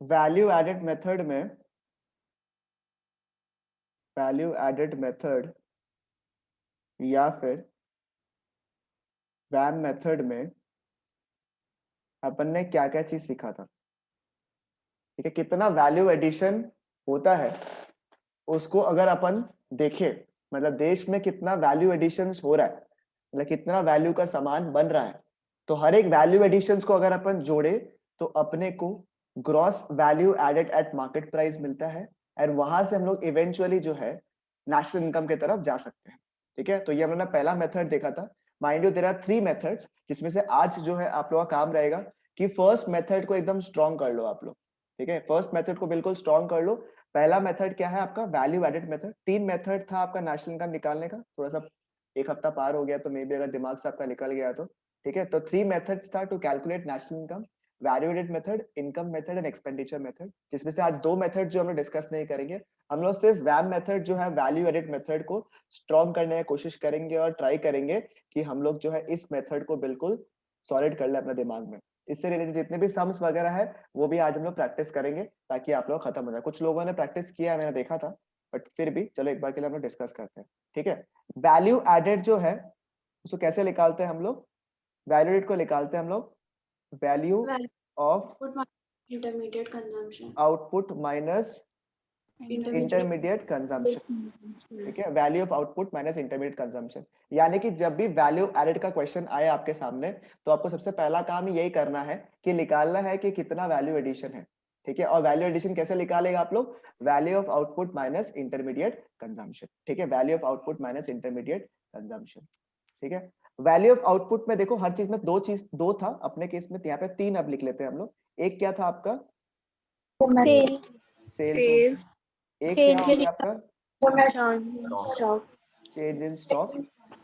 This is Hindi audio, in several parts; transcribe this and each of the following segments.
वैल्यू एडेड मेथड या फिर वैम मेथड में अपन ने क्या क्या चीज सीखा था, ठीक है। कितना वैल्यू एडिशन होता है उसको अगर अपन देखें, मतलब देश में कितना वैल्यू एडिशन हो रहा है, मतलब कितना वैल्यू का सामान बन रहा है, तो हर एक वैल्यू एडिशंस को अगर अपन जोड़े तो अपने को gross value added at market price मिलता है, और वहां से हम लोग इवेंचुअली जो है नेशनल इनकम की तरफ जा सकते हैं, ठीक है। तो ये हमने पहला मेथड देखा था। Mind you there are 3 methods, जिसमें से आज जो है आप लोगों का काम रहेगा कि फर्स्ट मेथड को एकदम स्ट्रॉन्ग कर लो आप लोग, ठीक है। फर्स्ट मेथड को बिल्कुल स्ट्रॉन्ग कर लो। पहला मेथड क्या है आपका, वैल्यू एडेड मेथड। 3 मेथड था आपका नेशनल इनकम निकालने का, थोड़ा सा एक हफ्ता पार हो गया तो मे बी अगर दिमाग से आपका निकल गया तो, ठीक है। तो 3 मेथड्स था to calculate national income, value added method, income method and expenditure method, जिसमें से आज 2 मेथड जो हम लोग डिस्कस नहीं करेंगे। हम लोग सिर्फ वैम मेथड जो है वैल्यू एडेड मेथड को स्ट्रॉन्ग करने की कोशिश करेंगे और ट्राई करेंगे कि हम लोग जो है इस मेथड को बिल्कुल सॉलिड कर ले अपने दिमाग में। इससे रिलेटेड जितने भी सम्स वगैरह है वो भी आज हम लोग प्रैक्टिस करेंगे ताकि आप लोग खत्म हो जाए। कुछ लोगों ने प्रैक्टिस किया है, मैंने देखा था, बट फिर भी चलो एक बार के लिए हम लोग डिस्कस करते हैं, ठीक है। वैल्यू एडेड जो है उसको कैसे निकालते हैं हम लोग, वैल्यू एडेड को निकालते हैं हम लोग value of intermediate consumption, output minus intermediate consumption, ठीक है। Value of output minus intermediate consumption, यानी कि जब भी वैल्यू एडेड का क्वेश्चन आए आपके सामने तो आपको सबसे पहला काम यही करना है कि निकालना है कि कितना वैल्यू एडिशन है, ठीक है। और वैल्यू एडिशन कैसे निकालेगा आप लोग, value of output minus intermediate consumption, ठीक है। Value of output minus intermediate consumption, ठीक है। वैल्यू ऑफ आउटपुट में देखो हर चीज में दो था, अपने केस में यहाँ पे 3 अब लिख लेते हैं हम लोग। एक क्या था आपका, सेल्स, एक क्या हो गया आपका चेंज इन स्टॉक,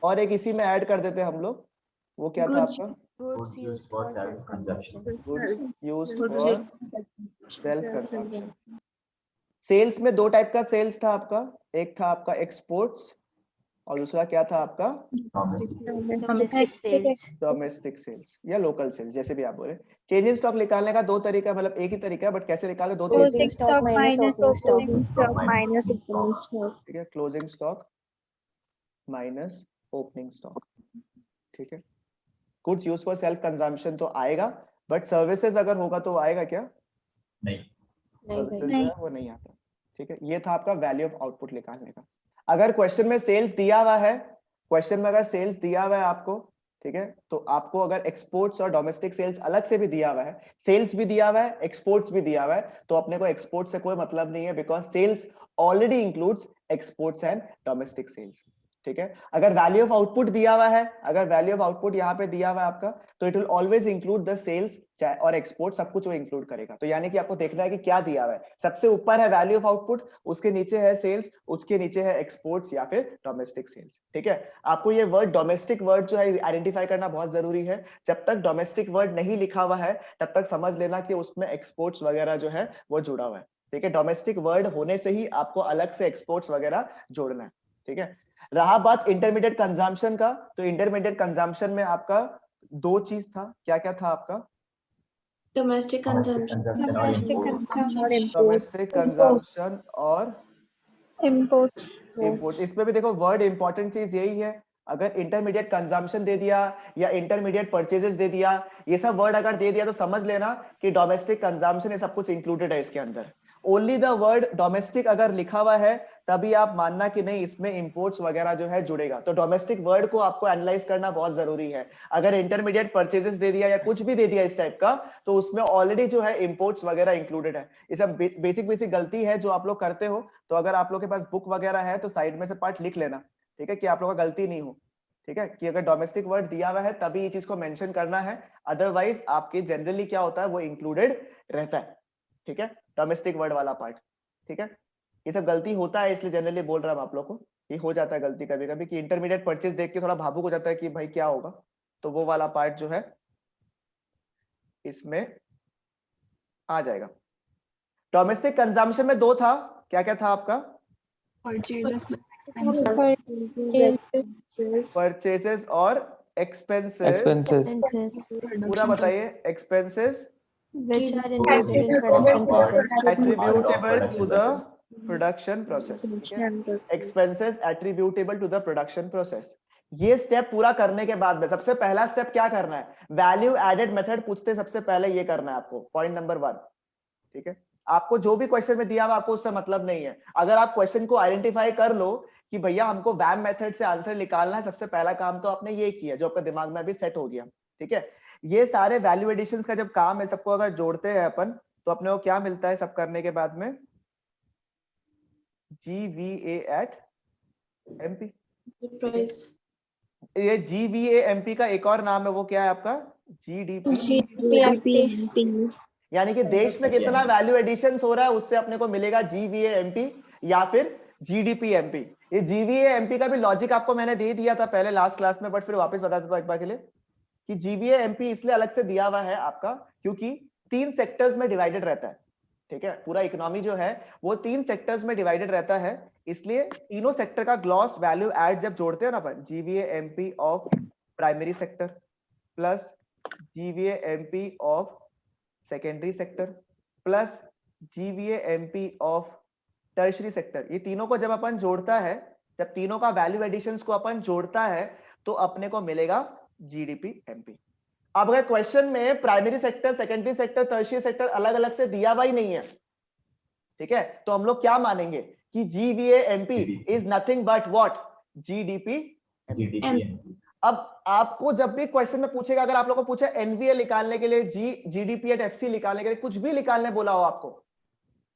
और एक इसी में ऐड कर देते हैं हम लोग, वो क्या था आपका, Goods used for self-consumption. Goods used for self consumption. Sales में 2 टाइप का सेल्स था आपका, एक था आपका एक्सपोर्ट्स और दूसरा क्या था आपका डोमेस्टिक सेल्स या लोकल सेल्स, जैसे भी आप बोले। चेंज इन स्टॉक निकालने का 2 तरीका, मतलब एक ही तरीका है बट कैसे निकाले, 2 चीज, closing stock minus opening stock minus opening stock, ठीक है। Closing stock minus opening stock, ठीक है। Goods use for self consumption तो आएगा, बट सर्विसेज अगर होगा तो आएगा क्या, नहीं, सर्विसेज जो है वो नहीं आता, ठीक है। ये था आपका वैल्यू ऑफ आउटपुट निकालने का। अगर क्वेश्चन में सेल्स दिया हुआ है, क्वेश्चन में अगर सेल्स दिया हुआ है आपको, ठीक है, तो आपको अगर एक्सपोर्ट्स और डोमेस्टिक सेल्स अलग से भी दिया हुआ है, सेल्स भी दिया हुआ है एक्सपोर्ट्स भी दिया हुआ है, तो अपने को एक्सपोर्ट से कोई मतलब नहीं है, because sales already includes exports and domestic sales, ठीक है। अगर वैल्यू ऑफ आउटपुट दिया हुआ है, अगर वैल्यू ऑफ आउटपुट यहाँ पे दिया हुआ है आपका, तो it will always include the sales और एक्सपोर्ट, सब कुछ वो इंक्लूड करेगा। तो यानी कि आपको देखना है कि क्या दिया हुआ है, सबसे ऊपर है वैल्यू ऑफ आउटपुट, उसके नीचे है सेल्स, उसके नीचे है एक्सपोर्ट्स या फिर डोमेस्टिक सेल्स, ठीक है। आपको ये वर्ड डोमेस्टिक वर्ड जो है आइडेंटिफाई करना बहुत जरूरी है। जब तक डोमेस्टिक वर्ड नहीं लिखा हुआ है तब तक समझ लेना कि उसमें एक्सपोर्ट्स वगैरह जो है वो जुड़ा हुआ है, ठीक है। डोमेस्टिक वर्ड होने से ही आपको अलग से एक्सपोर्ट्स वगैरह जोड़ना है, ठीक है। रहा बात इंटरमीडिएट कंजम्पशन का, तो इंटरमीडिएट कंजम्पशन में आपका 2 चीज था, क्या क्या था आपका, डोमेस्टिक कंजम्पशन डोमेस्टिक कंजम्पशन और इंपोर्ट्स। इंपोर्ट। इसमें भी देखो वर्ड इंपॉर्टेंट चीज यही है, अगर इंटरमीडिएट कंजम्पशन दे दिया या इंटरमीडिएट परचेजेस दे दिया, ये सब वर्ड अगर दे दिया तो समझ लेना कि डोमेस्टिक कंजम्पशन ये सब कुछ इंक्लूडेड है इसके अंदर। ओनली द वर्ड डोमेस्टिक अगर लिखा हुआ है तभी आप मानना कि नहीं इसमें इंपोर्ट्स वगैरह जो है जुड़ेगा, तो डोमेस्टिक वर्ड को आपको एनालाइज करना बहुत जरूरी है। अगर इंटरमीडिएट परचेजेस दे दिया या कुछ भी दे दिया इस टाइप का, तो उसमें ऑलरेडी जो है इंपोर्ट्स वगैरह इंक्लूडेड है। ये सब बेसिक गलती है जो आप लोग करते हो, तो अगर आप लोग के पास बुक वगैरह है तो साइड में से पार्ट लिख लेना, ठीक है, कि आप लोगों का गलती नहीं हो, ठीक है, कि अगर डोमेस्टिक वर्ड दिया हुआ है तभी ये चीज को मेंशन करना है, अदरवाइज आपके जनरली क्या होता है वो इंक्लूडेड रहता है, ठीक है, डोमेस्टिक वर्ड वाला पार्ट, ठीक है। ये सब गलती होता है इसलिए जनरली बोल रहा हूं आप लोग को, ये हो जाता है गलती कभी कभी कि इंटरमीडिएट परचेज देख के थोड़ा भावुक हो जाता है कि भाई क्या होगा, तो वो वाला पार्ट जो है इसमें आ जाएगा। डोमेस्टिक कंजम्पशन में 2 था, क्या क्या था आपका, परचेजेस और एक्सपेंसेस, पूरा बताइए, expenses Which are included in production process. attributable to the production process. Production process. Expenses attributable to the production process. ये स्टेप पूरा करने के बाद में सबसे पहला स्टेप क्या करना है, वैल्यू एडेड मेथड पूछते सबसे पहले ये करना है आपको, पॉइंट नंबर 1। ठीक है, आपको जो भी क्वेश्चन में दिया हुआ आपको उससे मतलब नहीं है। अगर आप क्वेश्चन को आइडेंटिफाई कर लो कि भैया हमको वैम मेथड से आंसर निकालना है, सबसे पहला काम तो आपने ये किया जो आपके दिमाग में अभी सेट हो गया। ठीक है, ये सारे वैल्यू एडिशंस का जब काम है, सबको अगर जोड़ते हैं अपन तो अपने को क्या मिलता है सब करने के बाद में, GVA at MP। प्राइस ये GVA MP का एक और नाम है, वो क्या है आपका, GDP। GDP। यानी कि देश में कितना वैल्यू एडिशन हो रहा है उससे अपने को मिलेगा GVA MP या फिर GDP MP। ये GVA MP का भी लॉजिक आपको मैंने दे दिया था पहले लास्ट क्लास में, बट फिर वापस बता देता हूं एक बार के लिए कि GVA MP इसलिए अलग से दिया हुआ है आपका क्योंकि 3 सेक्टर्स में डिवाइडेड रहता है। ठीक है, पूरा इकोनॉमी जो है वो 3 सेक्टर्स में डिवाइडेड रहता है, इसलिए तीनों सेक्टर का ग्लॉस वैल्यू एड जब जोड़ते हैं ना अपन, GVA MP of primary sector plus GVA MP of secondary sector plus GVA MP of tertiary sector, ये तीनों को जब अपन जोड़ता है, जब तीनों का वैल्यू एडिशंस को अपन जोड़ता है तो अपने को मिलेगा GDP MP। अब अगर क्वेश्चन में primary sector, secondary sector, tertiary sector अलग अलग से दिया हुआ ही नहीं है, ठीक है, तो हम लोग क्या मानेंगे कि GVA MP is nothing but what, GDP MP। अब आपको जब भी क्वेश्चन में पूछेगा, अगर आप लोगों को पूछे NVA निकालने के लिए, GDP at FC निकालने के लिए, कुछ भी निकालने बोला हो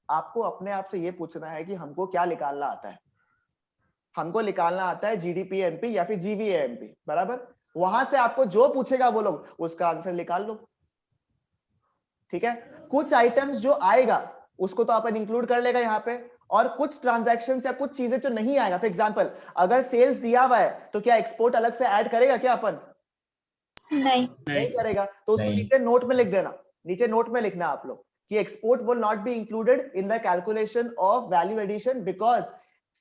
आपको अपने आप से ये पूछना है कि हमको क्या निकालना आता है। हमको निकालना आता है GDP MP या फिर GVA MP, बराबर। वहां से आपको जो पूछेगा वो लोग उसका आंसर निकाल लो। ठीक है, कुछ आइटम्स जो आएगा उसको तो अपन इंक्लूड कर लेगा यहाँ पे, और कुछ ट्रांजैक्शंस या कुछ चीजें जो नहीं आएगा, फॉर एग्जांपल अगर सेल्स दिया हुआ है तो क्या एक्सपोर्ट अलग से ऐड करेगा क्या अपन? नहीं करेगा, तो उसको नीचे नोट में लिख देना, नीचे नोट में लिखना आप लोग कि export will not be included in the calculation of value addition because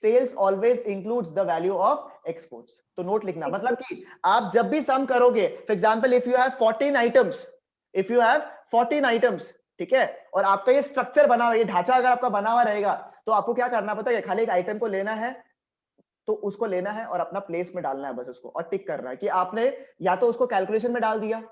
sales always includes the value of exports. तो नोट लिखना, मतलब कि आप जब भी सम करोगे, for example if you have 14 items, if you have 14 items, ठीक है, और आपका ये स्ट्रक्चर बना हुआ, ये ढांचा अगर आपका बना हुआ रहेगा तो आपको क्या करना पता है, खाली एक आइटम को लेना है, तो उसको लेना है और अपना प्लेस में डालना है बस उसको, और टिक करना है कि आपने या तो उसको कैलकुलेशन में डाल दिया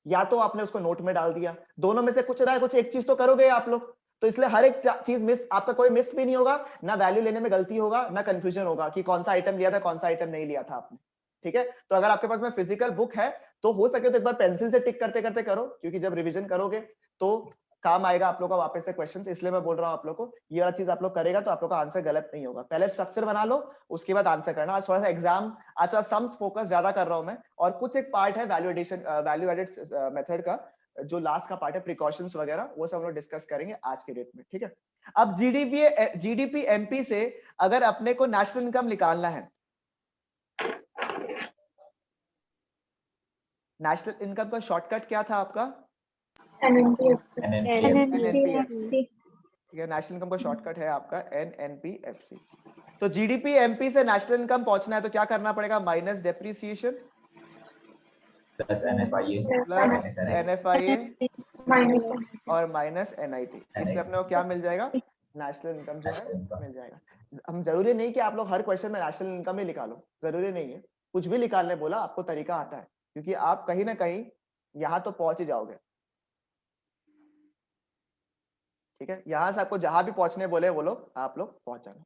या तो आपने उसको नोट में डाल दिया, दोनों में से कुछ रहा है, कुछ एक चीज तो करोगे आप लोग। तो इसलिए हर एक चीज मिस, आपका कोई मिस भी नहीं होगा, ना वैल्यू लेने में गलती होगा, ना कंफ्यूजन होगा कि कौन सा आइटम लिया था कौन सा आइटम नहीं लिया था आपने। ठीक है, तो अगर आपके पास में फिजिकल बुक है तो हो सके तो एक बार पेंसिल से टिक करते करते करो, क्योंकि जब रिवीजन करोगे तो काम आएगा आप लोग का वापस से क्वेश्चन। इसलिए मैं बोल रहा हूँ आप लोग को, ये वाला चीज आप लोग करेगा तो आप लोग का आंसर गलत नहीं होगा। पहले स्ट्रक्चर बना लो, उसके बाद आंसर करना। आज थोड़ा सा एग्जाम, आज थोड़ा सम्स फोकस ज्यादा कर रहा हूँ मैं, और कुछ एक पार्ट है value addition, value added method का जो लास्ट का पार्ट है, प्रिकॉशंस वगैरह, वो सब हम लोग डिस्कस करेंगे आज के डेट में। ठीक है, अब GDP MP से अगर अपने को नेशनल इनकम निकालना है, नेशनल इनकम का शॉर्टकट क्या था आपका? NNPFC। ठीक है, नेशनल इनकम का शॉर्टकट है आपका NNPFC। तो GDP MP से नेशनल इनकम पहुंचना है तो क्या करना पड़ेगा? माइनस डेप्रिसिएशन प्लस NFIA और माइनस NIT। इससे अपने को क्या मिल जाएगा? नेशनल इनकम जो है मिल जाएगा। हम जरूरी नहीं कि आप लोग हर क्वेश्चन में नेशनल इनकम ही निकालो, जरूरी नहीं है, कुछ भी निकालने बोला आपको तरीका आता है, क्योंकि आप कहीं ना कहीं यहां तो पहुंच ही जाओगे। ठीक है, यहां से आपको जहां भी पहुंचने बोले वो लोग, आप लोग पहुंच जाना।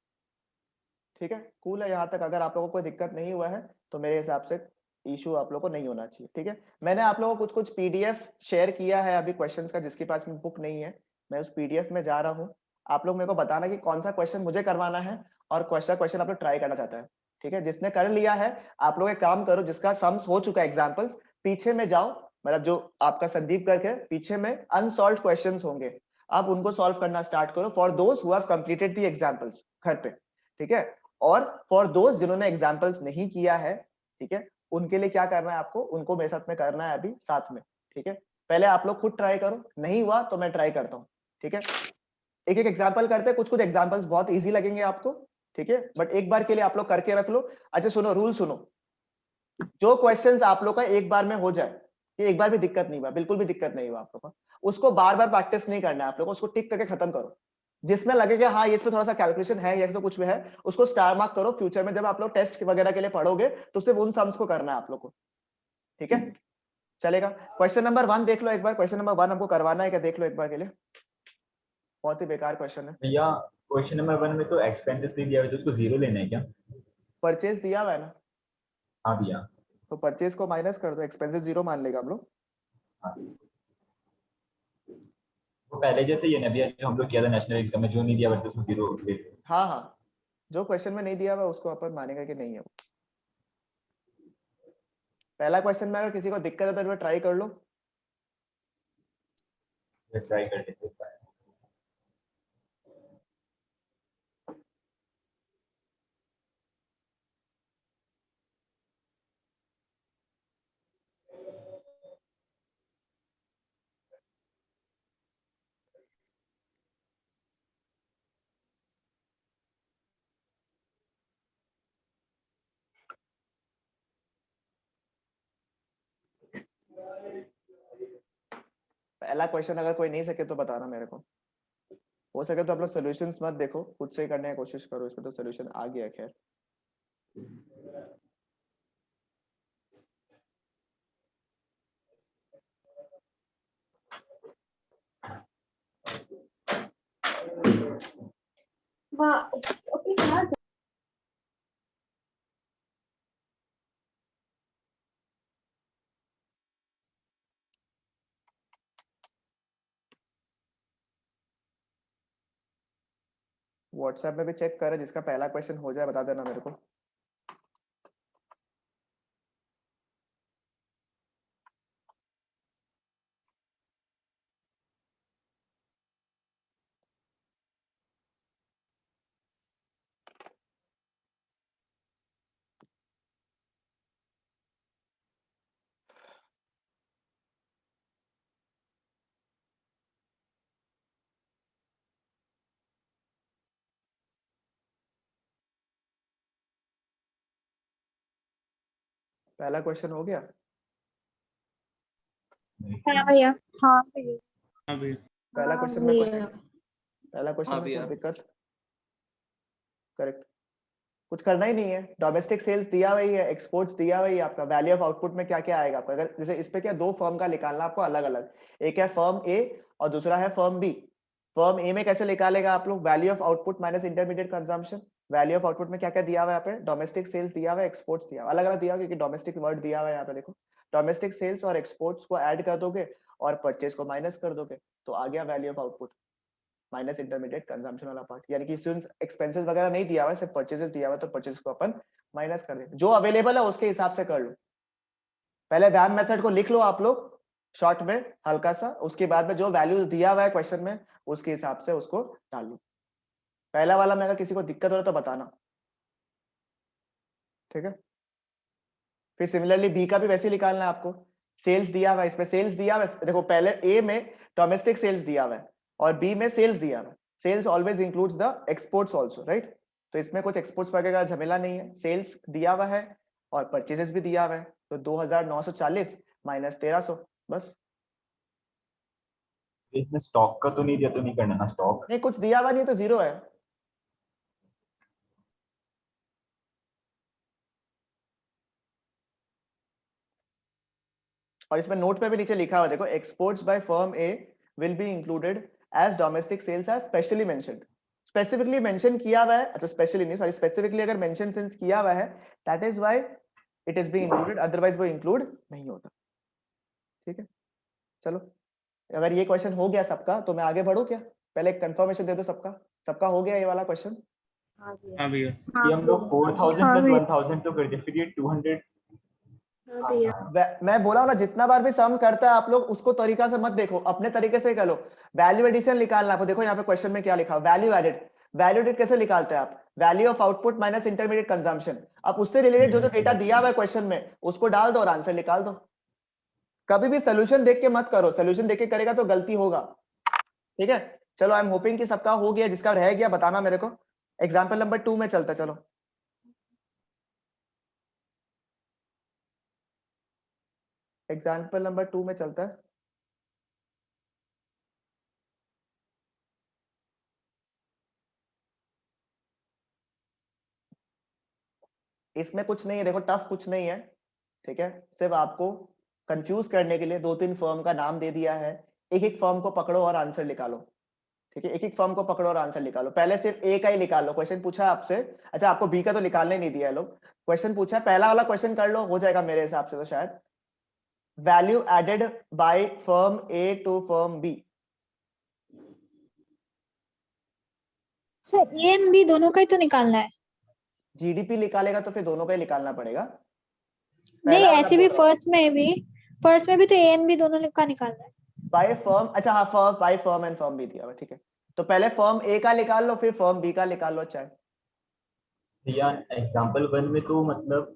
ठीक है, कूल है यहाँ तक। अगर आप लोगों को कोई दिक्कत नहीं हुआ है तो मेरे हिसाब से इशू आप लोगों को नहीं होना चाहिए। ठीक है, मैंने आप लोगों को कुछ पीडीएफ शेयर किया है अभी क्वेश्चंस का, जिसके पास में बुक नहीं है मैं उस पीडीएफ में जा रहा हूँ। आप लोग मेरे को बताना कि कौन सा क्वेश्चन मुझे करवाना है और क्वेश्चन आप लोग ट्राई करना चाहता है। ठीक है, जिसने कर लिया है आप लोग एक काम करो, जिसका सम्स हो चुका है एग्जाम्पल्स, पीछे में जाओ, मतलब जो आपका संदीप करके पीछे में अनसॉल्व्ड क्वेश्चंस होंगे, आप उनको सॉल्व करना स्टार्ट करो for those who have completed the examples घर पे। ठीक है, और फॉर दोज जिन्होंने एग्जाम्पल्स नहीं किया है, ठीक है, उनके लिए क्या करना है आपको, उनको मेरे साथ में करना है अभी साथ में। ठीक है, पहले आप लोग खुद ट्राई करो, नहीं हुआ तो मैं ट्राई करता हूँ। ठीक है, एक एक एग्जाम्पल करते हैं, कुछ कुछ एग्जाम्पल्स बहुत इजी लगेंगे आपको। ठीक है, बट एक बार के लिए आप लोग करके रख लो। अच्छा सुनो, रूल सुनो, जो क्वेश्चंस आप लोग का एक बार में हो जाए ये एक बार भी दिक्कत नहीं हुआ, बिल्कुल भी दिक्कत नहीं हुआ आप लोग को। उसको बार बार प्रैक्टिस नहीं करना है आप लोग को, उसको टिक करके खत्म करो। जिसमें लगे कि हाँ ये इसमें थोड़ा सा कैलकुलेशन है या तो कुछ भी है, उसको स्टार मार्क करो। फ्यूचर में जब आप लोग टेस्ट वगैरह के लिए पढ़ोगे तो सिर्फ उन सम्स को करना है आप लोग को, ठीक है, चलेगा। क्वेश्चन नंबर 1 देख लो एक बार, क्वेश्चन नंबर 1 हमको करवाना है क्या, देख लो एक बार के लिए, बहुत ही बेकार क्वेश्चन है। भैया क्वेश्चन नंबर 1 में तो एक्सपेंसेस नहीं दिया हुआ, तो उसको 0 लेना है क्या? परचेज दिया हुआ है ना, हाँ भैया। तो परचेज को माइनस कर दो, एक्सपेंसेस 0 मान लेगा हम लोग। हाँ। वो पहले जैसे ही है ना भैया, जो हम लोग किया था नेशनल इनकम में, जो नहीं दिया हुआ तो उसको 0 ले लो। हाँ हाँ, जो क्वेश्चन में नहीं दिया हुआ उसको अपन मानेगा कि नहीं है वो। पहला क्वेश्चन में अगर किसी को दिक्कत है तो ट्राई कर लो। ट्राई कर लेते हैं। पहला क्वेश्चन अगर कोई नहीं सके तो बताना मेरे को, हो सके तो आप लोग सोल्यूशंस मत देखो, खुद से ही करने की कोशिश करो। इसमें तो सोल्यूशन आ गया खैर। व्हाट्सएप में भी चेक कर, जिसका पहला क्वेश्चन हो जाए बता देना मेरे को। पहला क्वेश्चन हो गया। हाँ भैया। हाँ पहला क्वेश्चन में कोई पहला क्वेश्चन में कोई दिक्कत? करेक्ट, कुछ करना ही नहीं है। डोमेस्टिक सेल्स दिया हुआ ही है, एक्सपोर्ट्स दिया हुआ ही है, आपका वैल्यू ऑफ आउटपुट में क्या क्या आएगा आपका। अगर जैसे इस पे क्या दो फर्म का निकालना आपको अलग अलग, एक है फर्म ए और दूसरा है फर्म बी। फर्म ए में कैसे निकालेगा आप लोग, value of output minus intermediate consumption. Value of output में क्या क्या दिया हुआ है यहाँ पे, डोमेस्टिक सेल्स दिया हुआ है, एक्सपोर्ट्स दिया हुआ, अलग अलग दिया हुआ क्योंकि डोमेस्टिक वर्ड दिया हुआ है यहाँ पे। देखो डोमेस्टिक सेल्स और एक्सपोर्ट्स को ऐड कर दोगे और परचेज को माइनस कर दोगे तो आ गया value of output minus intermediate consumption वाला पार्ट। यानी कि सिंस एक्सपेंसेस वगैरह नहीं दिया हुआ है, सिर्फ परचेजेस दिया हुआ है, तो परचेज को अपन माइनस कर देंगे। जो अवेलेबल है उसके हिसाब से कर लो। पहले वैम मेथड को लिख लो आप लोग शॉर्ट में हल्का सा, उसके बाद में जो वैल्यूज दिया हुआ है क्वेश्चन में उसके हिसाब से उसको डाल लो। पहला वाला में अगर किसी को दिक्कत हो रहा है तो बताना, ठीक है। फिर सिमिलरली बी का भी वैसे ही निकालना है आपको। सेल्स दिया हुआ है, इसमें सेल्स दिया हुआ है, देखो पहले ए में डोमेस्टिक सेल्स दिया हुआ है और बी में सेल्स दिया हुआ है। Sales always includes the exports also, right. तो इसमें कुछ एक्सपोर्ट्स वगैरह का झमेला नहीं है। सेल्स दिया हुआ है और परचेजेस भी दिया हुआ है, तो 2940 माइनस 1300 बस। इसमें स्टॉक का तो नहीं दिया, तो नहीं करना ना स्टॉक। नहीं, कुछ दिया हुआ नहीं तो जीरो है। और इसमें नोट पे भी नीचे लिखा हुआ देखो, exports by firm A will be included as domestic sales are specially mentioned. Specifically mention किया हुआ है, अच्छा स्पेशली नहीं सॉरी, स्पेसिफिकली अगर मेंशन सिंस किया हुआ है that is why it is being included, otherwise वो इंक्लूड नहीं होता, ठीक है। चलो अगर ये क्वेश्चन हो गया सबका तो मैं आगे बढ़ूं क्या, पहले एक कंफर्मेशन दे दो सबका। सबका हो गया ये वाला क्वेश्चन? हाँ भैया। ये हम लोग 4000 प्लस 1000 तो कर दे, फिर ये 200। मैं बोला हूं ना, जितना बार भी सम करता है आप लोग उसको तरीका से मत देखो, अपने तरीके से करो। वैल्यू एडिशन निकालना आपको, देखो यहाँ पे क्वेश्चन में क्या लिखा, वैल्यू एडेड। वैल्यू एडेड कैसे निकालते हैं आप, value of output minus intermediate consumption. अब उससे रिलेटेड जो जो डेटा दिया हुआ है क्वेश्चन में उसको डाल दो और आंसर निकाल दो। कभी भी सोल्यूशन देख के मत करो, सोल्यूशन देख के करेगा तो गलती होगा, ठीक है। चलो आई एम होपिंग कि सबका हो गया, जिसका रह गया बताना मेरे को। एग्जाम्पल नंबर 2 में चलता, चलो। एग्जाम्पल नंबर 2 में चलता है। इसमें कुछ नहीं है, देखो टफ कुछ नहीं है, ठीक है, सिर्फ आपको कंफ्यूज करने के लिए 2-3 फर्म का नाम दे दिया है, एक एक फर्म को पकड़ो और आंसर निकालो, ठीक है, एक एक फर्म को पकड़ो और आंसर निकालो। पहले सिर्फ ए का ही निकाल लो, क्वेश्चन पूछा है आपसे, अच्छा आपको बी का तो निकालने नहीं दिया है लोग, क्वेश्चन पूछा है, पहला वाला क्वेश्चन कर लो, हो जाएगा मेरे हिसाब से तो शायद। Value added by firm A to firm B. Sir A and B दोनों का ही तो निकालना है। जीडीपी निकालेगा तो फिर दोनों का ही निकालना पड़ेगा। नहीं पहला वाला ऐसे भी बोल रहा हूँ। फर्स्ट में भी तो ए एंड बी दोनों का निकालना है। बाय फर्म, अच्छा हाँ, firm by firm and firm भी दिया हुआ, ठीक है, तो पहले फर्म ए का निकाल लो, फिर फर्म बी का निकाल लो चाहे। भैया एग्जाम्पल 1 में तो मतलब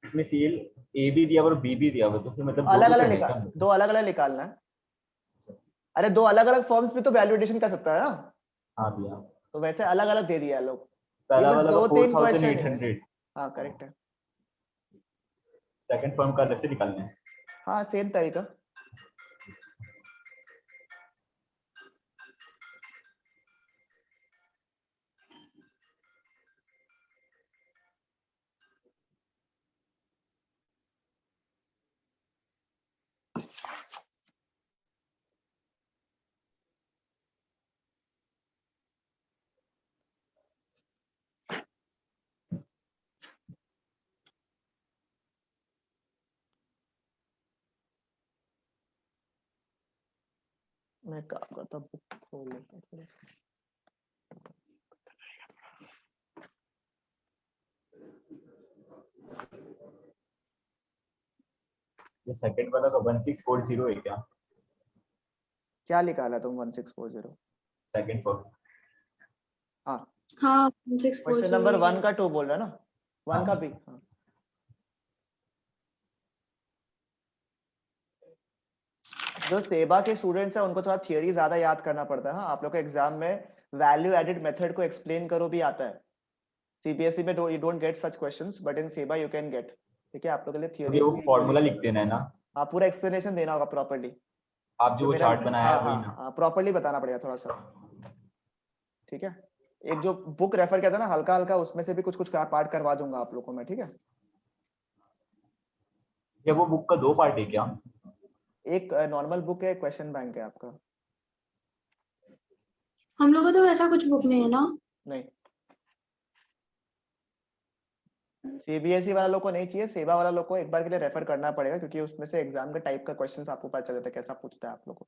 इसमें सीएल ए भी दिया हुआ और बी भी दिया हुआ, तो फिर मतलब अलग दो अलग करने निकाल, का। दो अलग अलग निकालना है। अरे दो अलग अलग फॉर्म्स भी तो वैल्यूएशन कर सकता है ना, हाँ भैया, तो वैसे अलग अलग दे दिया है लोग, ये पहला बस वाला का 2-3 क्वेश्चन ही है। 4800, हाँ करेक्ट है, सेकंड फर्म का अलग से निकालना है। हाँ सेम तरीका। मैं काम करता हूँ, बुक खोल लेता हूँ थोड़ा। ये सेकंड वाला का 1640 है क्या? क्या निकाला तुम 1640? Second firm. हाँ हाँ क्वेश्चन नंबर 1 का 2 बोल रहा है ना, 1 का हाँ। भी। हाँ जो सेबा के स्टूडेंट्स हैं उनको थोड़ा थियरी ज्यादा याद करना पड़ता है। हाँ आप लोग के एग्जाम में वैल्यू एडेड मेथड को एक्सप्लेन करो भी आता है, सीबीएसई में you don't get such questions but in सेबा यू कैन गेट, ठीक है, आप लोग के लिए अभी वो थियरी। फॉर्मूला लिखते हैं ना, हाँ पूरा एक्सप्लेनेशन देना होगा प्रॉपर्ली, आप जो वो मेरा चार्ट बनाया हाँ है वही हाँ ना। हाँ प्रॉपर्ली बताना पड़ेगा थोड़ा सा, ठीक है। एक जो बुक रेफर किया था ना हल्का हल्का, उसमें से भी कुछ कुछ पार्ट करवा दूंगा आप लोग को मैं, ठीक है। या वो बुक का 2 पार्ट है क्या? एक नॉर्मल बुक है, क्वेश्चन बैंक है आपका। हम लोगों को तो ऐसा कुछ बुक नहीं है ना। नहीं सीबीएसई वाला लोग को नहीं चाहिए, सेवा वाला लोग को एक बार के लिए रेफर करना पड़ेगा, क्योंकि उसमें से एग्जाम के टाइप का क्वेश्चंस आपको पता चल जाता है कैसा पूछता है आप लोग को।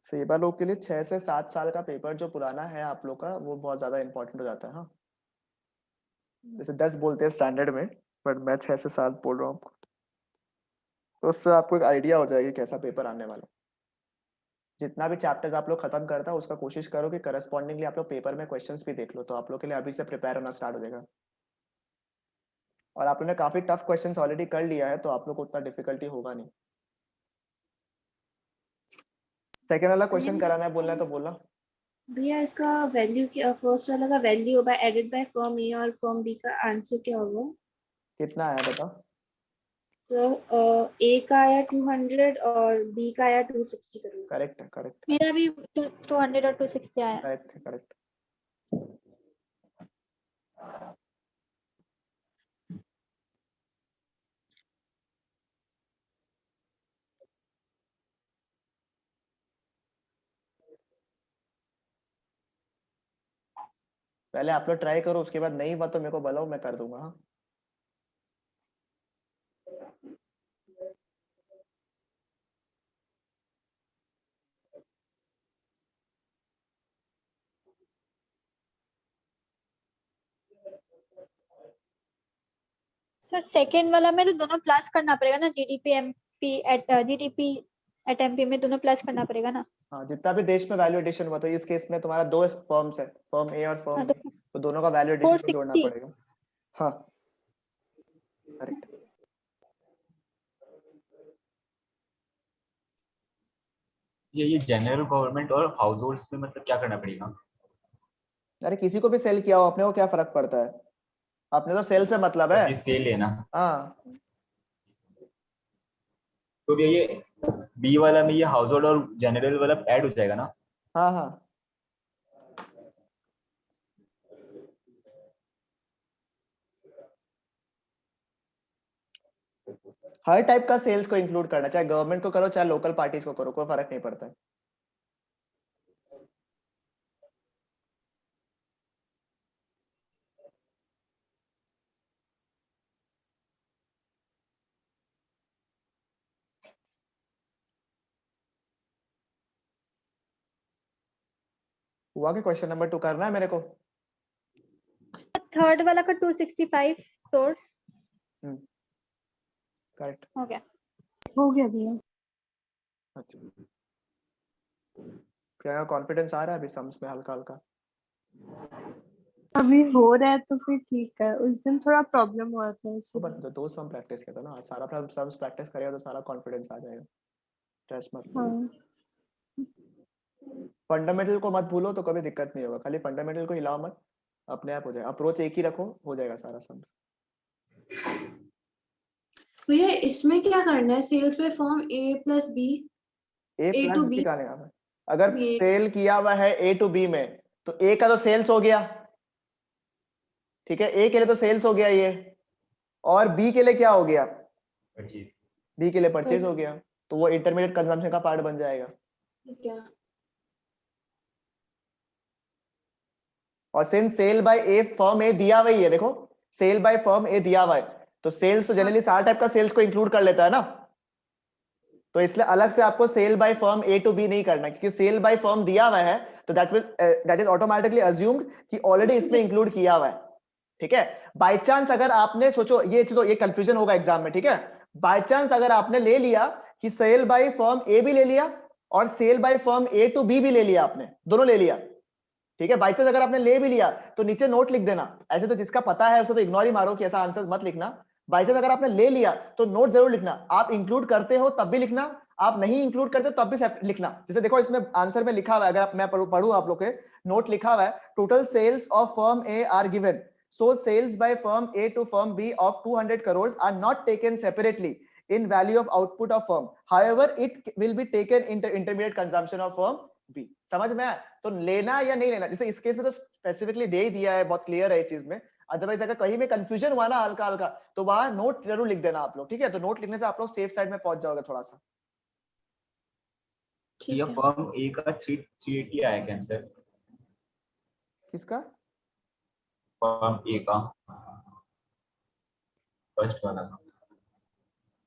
सेवा लोग के लिए 6 से 7 साल का पेपर जो पुराना है आप लोग का, वो बहुत ज्यादा इंपॉर्टेंट हो जाता है। हाँ जैसे 10 बोलते हैं स्टैंडर्ड में, बट मैं 6 से 7 बोल रहा हूँ आपको, तो उससे आपको एक आइडिया हो जाएगी कैसा पेपर आने वाला है। जितना भी चैप्टर्स आप लोग खत्म करता है उसका कोशिश करो कि करस्पॉन्डिंगली आप लोग पेपर में क्वेश्चंस भी देख लो, तो आप लोग के लिए अभी से प्रिपेयर होना स्टार्ट हो जाएगा। और आप लोगों ने काफी टफ क्वेश्चंस ऑलरेडी कर लिया है, तो आप लोग को उतना डिफिकल्टी होगा नहीं। सेकेंड वाला क्वेश्चन कराना है, बोलना है तो बोलना। भैया इसका वैल्यू क्या, फर्स्ट वाला का value by added by firm A और फर्म बी का आंसर क्या होगा? कितना आया बताओ। सो ए का आया 200 और बी का आया 260 करोड़। करेक्ट है, करेक्ट मेरा भी 200 और 260 आया। करेक्ट है, करेक्ट। पहले आप लोग ट्राई करो, उसके बाद नहीं हुआ तो मेरे को बुलाओ, मैं कर दूंगा। हाँ सर सेकंड वाला में तो दोनों प्लस करना पड़ेगा ना, जीडीपी एट एमपी में दोनों प्लस करना पड़ेगा ना। हाँ जितना भी देश में वैल्यू एडिशन हुआ, तो इस केस में तुम्हारा 2 फर्म्स है, फर्म ए और फर्म हाँ बी, तो दोनों का वैल्यू एडिशन को जोड़ना 460। पड़ेगा। हाँ करेक्ट। ये जनरल गवर्नमेंट और हाउस होल्ड्स में मतलब क्या करना पड़ेगा? अरे किसी को भी सेल किया हो, अपने को क्या फर्क पड़ता है, अपने तो सेल से मतलब है। परचेज सेल है ना, हाँ तो भी ये बी वाला में ये हाउस होल्ड और जनरल वाला ऐड हो जाएगा ना। हाँ हाँ हर टाइप का सेल्स को इंक्लूड करना, चाहे गवर्नमेंट को करो चाहे लोकल पार्टीज को करो, कोई फर्क नहीं पड़ता है। हुआ कि क्वेश्चन नंबर 2 करना है मेरे को? थर्ड वाला का 265 crores करेक्ट। हो गया। हो गया भैया। अच्छा क्या कॉन्फिडेंस आ रहा है अभी सम्स में हल्का हल्का? अभी हो रहा है तो फिर ठीक है, उस दिन थोड़ा प्रॉब्लम हुआ था तो इसलिए। बस दो सम प्रैक्टिस किया था ना, सारा सम्स प्रैक्टिस करेगा तो सारा कॉन्फिडेंस आ जाएगा। स्ट्रेस मत लो। हाँ फंडामेंटल को मत भूलो तो कभी दिक्कत नहीं होगा, खाली फंडामेंटल को हिलाओ मत, अपने आप हो जाएगा। अप्रोच एक ही रखो, हो जाएगा सारा सम। भैया इसमें क्या करना है, सेल्स पे firm A plus B, A A plus to B B। का नहीं आता। अगर B सेल किया हुआ है ए टू बी में तो ए का तो सेल्स हो गया, ठीक है, ए के लिए तो सेल्स हो गया ये, और बी के लिए क्या हो गया? परचेज। बी के लिए परचेज हो गया, तो वो इंटरमीडिएट कंजम्पशन का पार्ट बन जाएगा। ठीक है। और सिंस सेल बाय ए फर्म ए दिया हुआ ही है, देखो सेल बाय फर्म ए दिया हुआ है, तो सेल्स तो जनरली सारा टाइप का सेल्स को इंक्लूड कर लेता है ना, तो इसलिए अलग से आपको sale by firm A to B नहीं करना, क्योंकि सेल बाय फर्म दिया हुआ है तो दैट इज ऑटोमेटिकली अज्यूम्ड कि ऑलरेडी इसमें इंक्लूड किया हुआ है, ठीक है। बाय चांस अगर आपने सोचो ये कंफ्यूजन होगा एग्जाम में, ठीक है, बाय चांस अगर आपने ले लिया कि सेल बाय फर्म ए भी ले लिया और sale by firm A to B भी ले लिया, आपने दोनों ले लिया, ठीक है, बाय चांस अगर आपने ले भी लिया तो नीचे नोट लिख देना। ऐसे तो जिसका पता है उसको तो इग्नोर ही मारो कि ऐसा आंसर मत लिखना। बाय चांस अगर आपने ले लिया तो नोट जरूर लिखना, आप इंक्लूड करते हो तब भी लिखना, आप नहीं इंक्लूड करते तब भी लिखना। जैसे देखो इसमें आंसर में लिखा हुआ है, अगर मैं पढ़ूं आप लोग के नोट लिखा हुआ है, total sales of firm A are given, so sales by firm A to firm B of 200 crores are not taken separately in value of output of firm, however it will be taken into intermediate consumption of firm B। समझ में आया? तो लेना या नहीं लेना, जैसे इस केस में तो स्पेसिफिकली दे ही दिया है, बहुत क्लियर है इस चीज में। अदरवाइज अगर कहीं में कंफ्यूजन हुआ ना हल्का हल्का तो वहां नोट जरूर लिख देना आप लोग, ठीक है, तो नोट लिखने से आप लोग सेफ साइड में पहुंच जाओगे थोड़ा सा। ये फर्म ए का 380 आया क्या आंसर? किसका? फर्म ए का फर्स्ट वाला।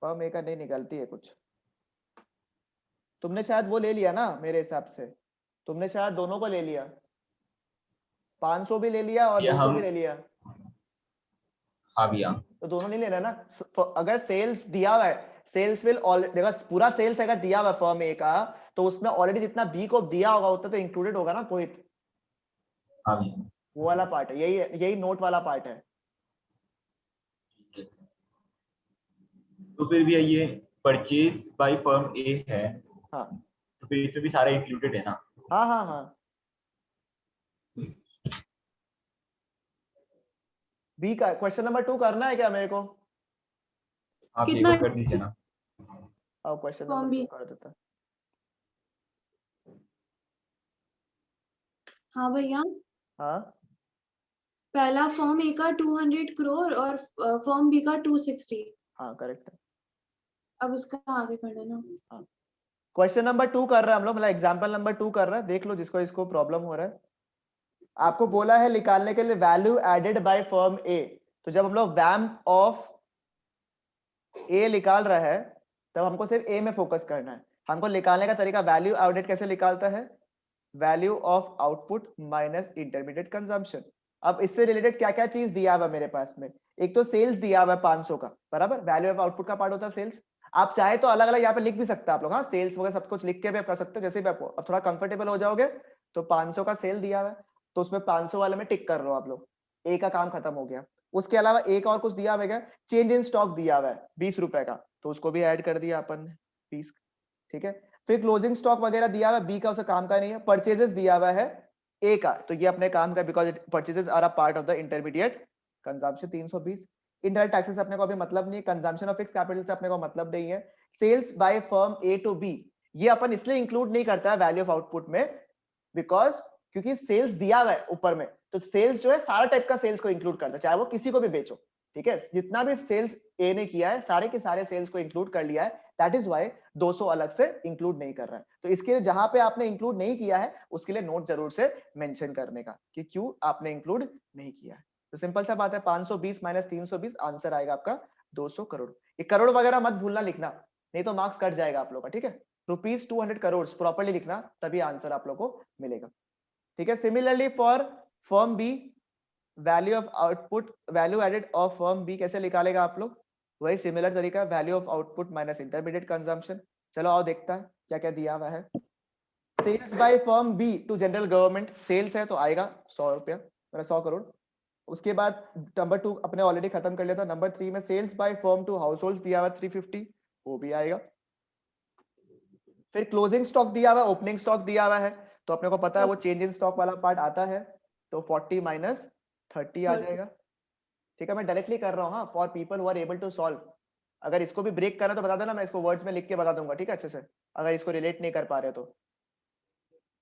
फर्म ए का नहीं निकलती है कुछ, तुमने शायद वो ले लिया ना मेरे हिसाब से, तुमने शायद दोनों को ले लिया, 500 भी ले लिया और 200 भी ले लिया। हाँ भैया, तो दोनों नहीं लेना ना। अगर सेल्स दिया हुआ है, सेल्स विल देखो पूरा सेल्स अगर दिया हुआ फर्म ए का तो उसमें ऑलरेडी जितना बी को दिया होगा उतना तो इंक्लूडेड होगा ना कोई। हाँ भैया, वो वाला पार्ट है, यही नोट वाला पार्ट है। तो फिर भी ये परचेज बाय फर्म ए है, हाँ तो फिर इसमें भी सारा इंक्लूडेड है ना। हाँ हाँ हाँ बी का क्वेश्चन नंबर 2 करना है क्या मेरे को? आप ये कितना- को कर दीजिए ना। अब क्वेश्चन फॉर्म नंबर बी। 2 कर देता। हाँ भैया, हाँ पहला फॉर्म ए का 200 करोड़ और फॉर्म बी का 260। हाँ करेक्ट है। अब उसका आगे पढ़ना ना। क्वेश्चन नंबर 2 कर रहा है हम लोग, मतलब एग्जांपल नंबर 2 कर रहा है, देख लो जिसको इसको प्रॉब्लम हो रहा है। आपको बोला है निकालने के लिए वैल्यू एडेड बाय फर्म ए, तो जब हम लोग वैम ऑफ ए निकाल रहा है तब हमको सिर्फ ए में फोकस करना है। हमको निकालने का तरीका वैल्यू एडेड कैसे निकालता है, value of output minus intermediate consumption. अब इससे रिलेटेड क्या क्या चीज दिया हुआ मेरे पास में, एक तो सेल्स दिया हुआ है 500 का, बराबर, वैल्यू ऑफ आउटपुट का पार्ट होता है सेल्स। आप चाहे तो अलग अलग यहाँ पे लिख भी सकते हैं आप लोग, हाँ सेल्स वगैरह सब कुछ लिख के भी आप कर सकते हो, जैसे भी आपको अब थोड़ा कंफर्टेबल हो जाओगे। तो 500 का सेल दिया हुआ है तो उसमें 500 वाले में टिक कर रहे हो आप लोग, ए का काम खत्म हो गया। उसके अलावा एक और कुछ दिया हुआ है, चेंज इन स्टॉक दिया हुआ है 20 रुपए का, तो उसको भी ऐड कर दिया अपन ने 20, ठीक है। फिर क्लोजिंग स्टॉक वगैरह दिया हुआ है, बी का उसे काम का नहीं है। परचेजेस दिया हुआ है ए का, तो ये अपने काम का, because purchases are a part of the intermediate consumption 320। Indirect taxes अपने को अभी मतलब नहीं है, कंजम्पशन ऑफ फिक्स कैपिटल से अपने को मतलब नहीं है। Sales by firm A to B, ये अपन इसलिए इंक्लूड नहीं करता है वैल्यू ऑफ आउटपुट में, बिकॉज क्योंकि सेल्स दिया हुआ है ऊपर में, तो सेल्स जो है सारा टाइप का सेल्स को इंक्लूड करता है, चाहे वो किसी को भी बेचो, ठीक है। जितना भी सेल्स ए ने किया है सारे के सारे सेल्स को इंक्लूड कर लिया है, दैट इज व्हाई 200 अलग से इंक्लूड नहीं कर रहा है। तो इसके लिए जहां पे आपने इंक्लूड नहीं किया है उसके लिए नोट जरूर से मेंशन करने का कि क्यों आपने इंक्लूड नहीं किया है। तो सिंपल सा बात है, 520 माइनस 320, आंसर आएगा आपका 200 करोड़। ये करोड़ वगैरह मत भूलना लिखना, नहीं तो मार्क्स कट जाएगा आप लोग का, ठीक है। रुपीज 200 करोड़ प्रॉपर्ली लिखना, तभी आंसर आप लोग को मिलेगा, ठीक है। Similarly for firm B, value of output, value added of firm B कैसे निकालेगा आप लोग, वही सिमिलर तरीका, value of output minus intermediate consumption. चलो आओ देखता है क्या क्या दिया हुआ है। Sales by firm B to general government, sales है तो आएगा 100 रुपया, 100 करोड़। उसके बाद नंबर 2 अपने ऑलरेडी खत्म कर लिया था। नंबर 3 में sales by firm to household दिया हुआ 350, वो भी आएगा। फिर क्लोजिंग स्टॉक दिया हुआ, ओपनिंग स्टॉक दिया हुआ है, तो अपने को पता है वो चेंज इन स्टॉक वाला पार्ट आता है, तो 40 माइनस 30 आ जाएगा, ठीक है। मैं डायरेक्टली कर रहा हूँ हाँ, for people who are able to solve. अगर इसको भी ब्रेक करना तो बता देना, मैं इसको वर्ड्स में लिख के बता दूंगा, ठीक है, अच्छे से, अगर इसको रिलेट नहीं कर पा रहे तो।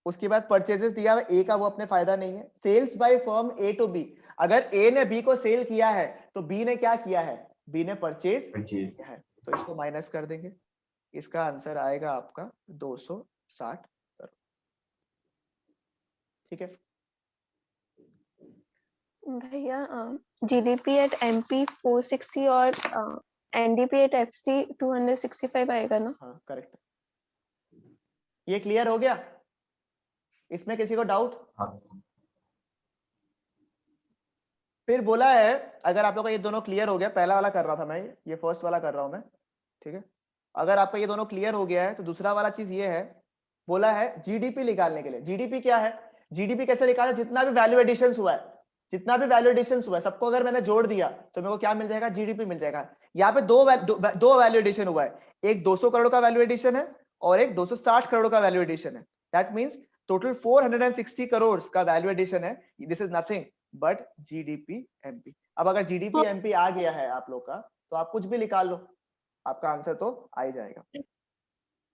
उसके बाद परचेजेस दिया हुआ ए का, वो अपने फायदा नहीं है। Sales by firm A to B, अगर ए ने बी को सेल किया है तो बी ने क्या किया है, बी ने परचेज किया है, तो इसको माइनस कर देंगे। इसका आंसर आएगा आपका 260 करोड़, ठीक है। भैया जीडीपी एट एमपी 460 और एनडीपी एट एफसी 265 आएगा ना? हाँ करेक्ट। ये क्लियर हो गया, इसमें किसी को डाउट? फिर बोला है, अगर आप लोग का ये दोनों क्लियर हो गया, पहला वाला कर रहा था मैं, ये फर्स्ट वाला कर रहा हूं मैं, ठीक है। अगर आपका ये दोनों क्लियर हो गया है तो दूसरा वाला चीज ये है, बोला है जीडीपी निकालने के लिए। जीडीपी क्या है, जीडीपी कैसे निकालना, जितना भी वैल्यू एडिशन हुआ है, जितना भी वैल्यू एडिशन हुआ है सबको अगर मैंने जोड़ दिया तो मेरे को क्या मिल जाएगा, जीडीपी मिल जाएगा। यहाँ पे दो वैल्यू एडिशन हुआ है, एक 200 करोड़ का वैल्यू एडिशन है और एक 260 करोड़ का वैल्यू एडिशन है। दैट मीन्स टोटल 460 करोड़ का वैल्यू एडिशन है। This is nothing but GDP MP. अब अगर जीडीपी एमपी आ गया है आप लोग का, तो आप कुछ भी निकाल लो, आपका आंसर तो आ ही जाएगा।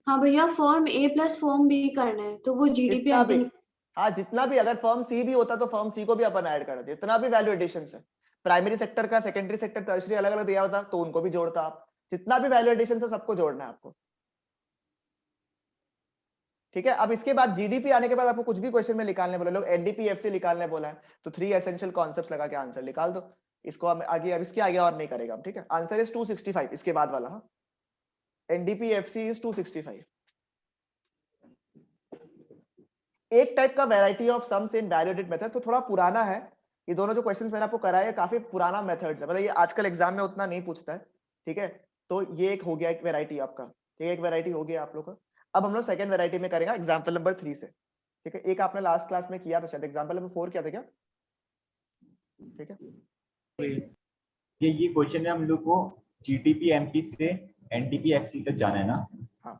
हाँ भैया, form A plus form B करना है तो वो जीडीपी जितना भी, एमपी। हाँ जितना भी, अगर फर्म सी भी होता तो फर्म सी को भी अपन ऐड कर देते। जितना भी वैल्यू एडिशन है, प्राइमरी सेक्टर का, सेकेंडरी सेक्टर, टर्शरी अलग अलग दिया होता तो उनको भी जोड़ता आप। जितना भी वैल्यू एडिशन है सबको जोड़ना है आपको, ठीक है। अब इसके बाद जीडीपी आने के बाद आपको कुछ भी क्वेश्चन में निकालने बोला, लोग एनडीपीएफसी निकालने बोला है, तो 3 एसेंशियल कॉन्सेप्ट्स लगा के आंसर निकाल दो। इसको हम आगे, अब इसके आगे और नहीं करेगा हम, ठीक है। आंसर इज 265 इसके बाद वाला, हाँ एनडीपीएफसी इज 265। एक टाइप का variety of sums in valuated method, तो थोड़ा पुराना है। ये दोनों जो क्वेश्चंस मैंने आपको कराया है काफी पुराना मेथड्स है, मतलब ये आजकल एग्जाम में उतना नहीं पूछता है, ठीक है। तो ये एक हो गया, एक वैरायटी आपका, ठीक है, एक वैरायटी हो गया आप लोग का। अब हम लोग सेकंड वैरायटी में करेंगे एग्जांपल नंबर 3 से, ठीक है। एक आपने लास्ट क्लास में किया था शायद, एग्जांपल नंबर 4 क्या था क्या, ठीक है। ये क्वेश्चन है हम लोग को जीडीपी एमपी से एनडीपी एफसी तक जाना है ना? हाँ,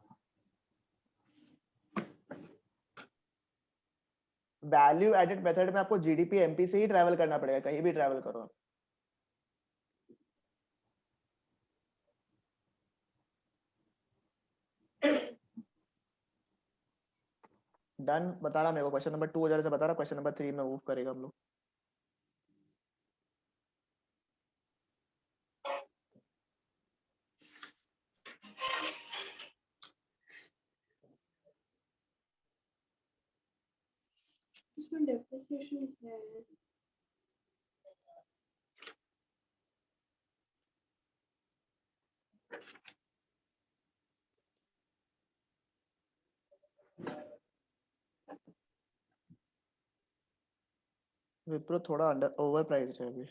वैल्यू एडेड मेथड में आपको जीडीपी एमपी से ही ट्रैवल करना पड़ेगा, कहीं भी ट्रैवल करो आप। डन, बता रहा मेरे को क्वेश्चन नंबर 2 वजह से बता रहा, क्वेश्चन नंबर 3 में मूव करेगा हम लोग। इसमें डेप्रिसिएशन क्या है? विप्रो थोड़ा अंडर ओवर प्राइस है अभी।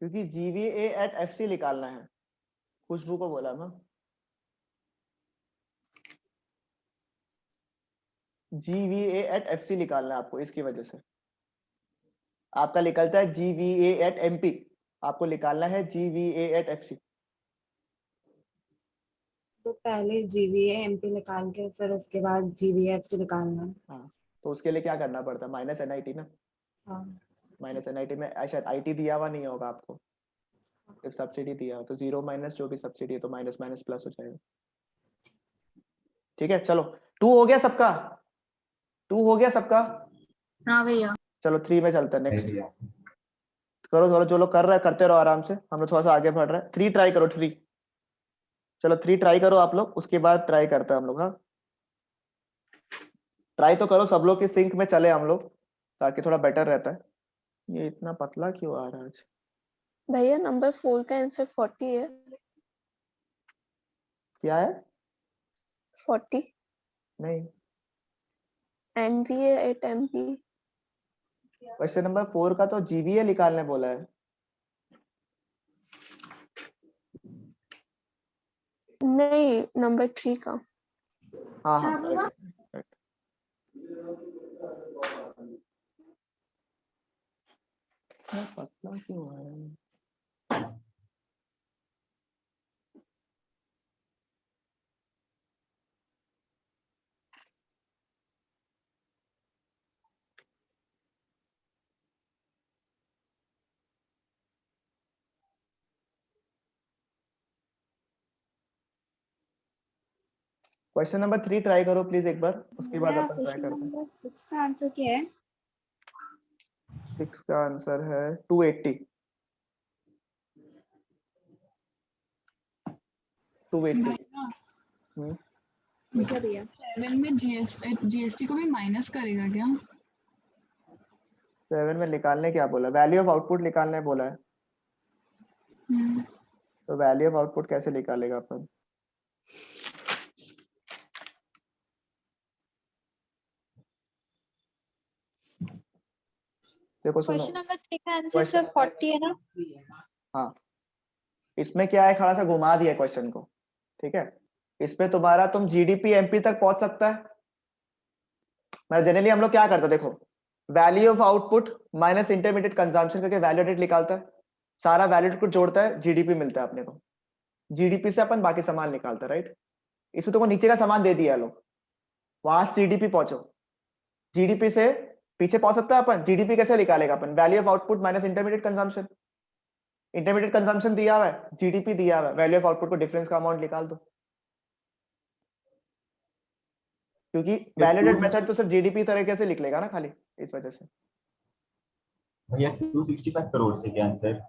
क्योंकि जीवीए एट एफसी निकालना है, खुशबू को बोला ना, जीवीए एट एफसी निकालना है आपको, इसकी वजह से आपका निकलता है जीवीए एट एमपी, आपको निकालना है जीवीए एट एफसी। पहले जीवीए एमपी निकाल के फिर उसके बाद जीवीएफसी निकालना है। हाँ, तो उसके लिए क्या करना पड़ता है, माइनस एनआईटी ना, हाँ माइनस एनआईटी में शायद आईटी दिया हुआ नहीं होगा आपको, जब सब्सिडी दिया हो तो जीरो माइनस जो भी सब्सिडी है तो माइनस माइनस प्लस हो जाएगा। ठीक है, चलो 2 हो गया सबका, 2 हो गया सबका। हाँ भैया। चलो 3 में चलते हैं नेक्स्ट। भैया करो थोड़ा, जो लोग कर रहे हैं करते रहो आराम से, हम लोग थोड़ा सा आगे बढ़ रहे हैं। 3 ट्राई करो, 3 चलो 3 ट्राई करो आप लोग, उसके बाद ट्राई करते हैं हम लोग। हाँ ट्राई तो करो, सब लोग की सिंक में चले हम लोग, ताकि थोड़ा बेटर रहता है। ये इतना पतला क्यों आ रहा है आज? भैया नंबर 4 का आंसर 40 है। क्या है? 40 नहीं, NVA at MP. Question number 4 का तो जीवीए निकालने बोला है। नहीं, नंबर 3 का। हाँ हाँ correct, correct। इतना पतला क्यों आ रहा है? क्वेश्चन नंबर 3 ट्राई करो प्लीज एक बार, उसके बाद भैया अपन ट्राई क्वेश्चन करते हैं। नंबर 6 का आंसर क्या है? 6 का आंसर है 280। 280। हम्म, क्या भैया? 7 में जीएसटी को भी माइनस करेगा क्या? 7 में निकालने क्या बोला, वैल्यू ऑफ आउटपुट निकालने बोला है, हम्म, तो वैल्यू ऑफ आउटपुट कैसे निकालेगा अपन? देखो सुनो, क्वेश्चन नंबर 3 का आंसर Question- सिर्फ 40 है ना? हाँ इसमें क्या है, थोड़ा सा घुमा दिया क्वेश्चन को। ठीक है, इसमें तुम्हारा तुम जीडीपी एमपी तक पहुंच सकता है। मैं जनरली हम लोग क्या करते हैं, देखो value of output minus intermediate consumption करके वैल्यू एडेड निकालता है, सारा वैल्यू एडेड को जोड़ता है, जीडीपी मिलता है अपने को, जीडीपी से अपन बाकी सामान निकालता है, राइट। इसमें तुमको नीचे का सामान दे दिया लोग, वहां से जीडीपी पहुंचो, जीडीपी से पीछे पहुंच सकता है अपन। जीडीपी कैसे निकालेगा अपन, value of output minus intermediate consumption, intermediate consumption दिया हुआ है, जीडीपी दिया हुआ है, वैल्यू ऑफ आउटपुट को डिफरेंस का अमाउंट निकाल दो, क्योंकि वैलिडेट मेथड तो सिर्फ जीडीपी तरीके से लिख लेगा ना खाली, इस वजह से। भैया 265 करोड़ से क्या आंसर?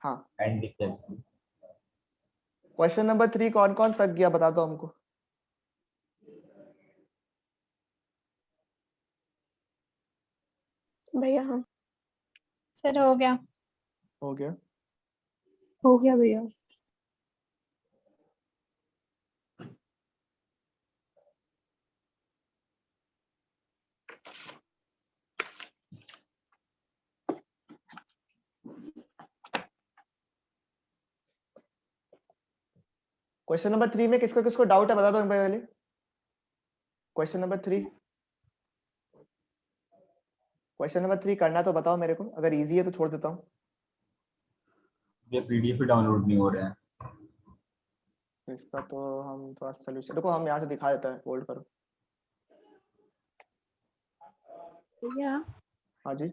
हाँ एंड डिक्लेयर्स क्वेश्चन नंबर 3 कौन कौन सक गया बता दो हमको। भैया हाँ सर हो गया। हो गया। हो गया भैया। क्वेश्चन नंबर 3 में किसको किसको डाउट है बता दो पहले। क्वेश्चन नंबर 3, क्वेश्चन नंबर 3 करना तो बताओ मेरे को, अगर इजी है तो छोड़ देता हूँ। ये पीडीएफ डाउनलोड नहीं हो रहा है। इसका तो हम थोड़ा सोल्यूशन, देखो हम यहाँ से दिखा देता है, होल्ड करो। भैया हाँ जी,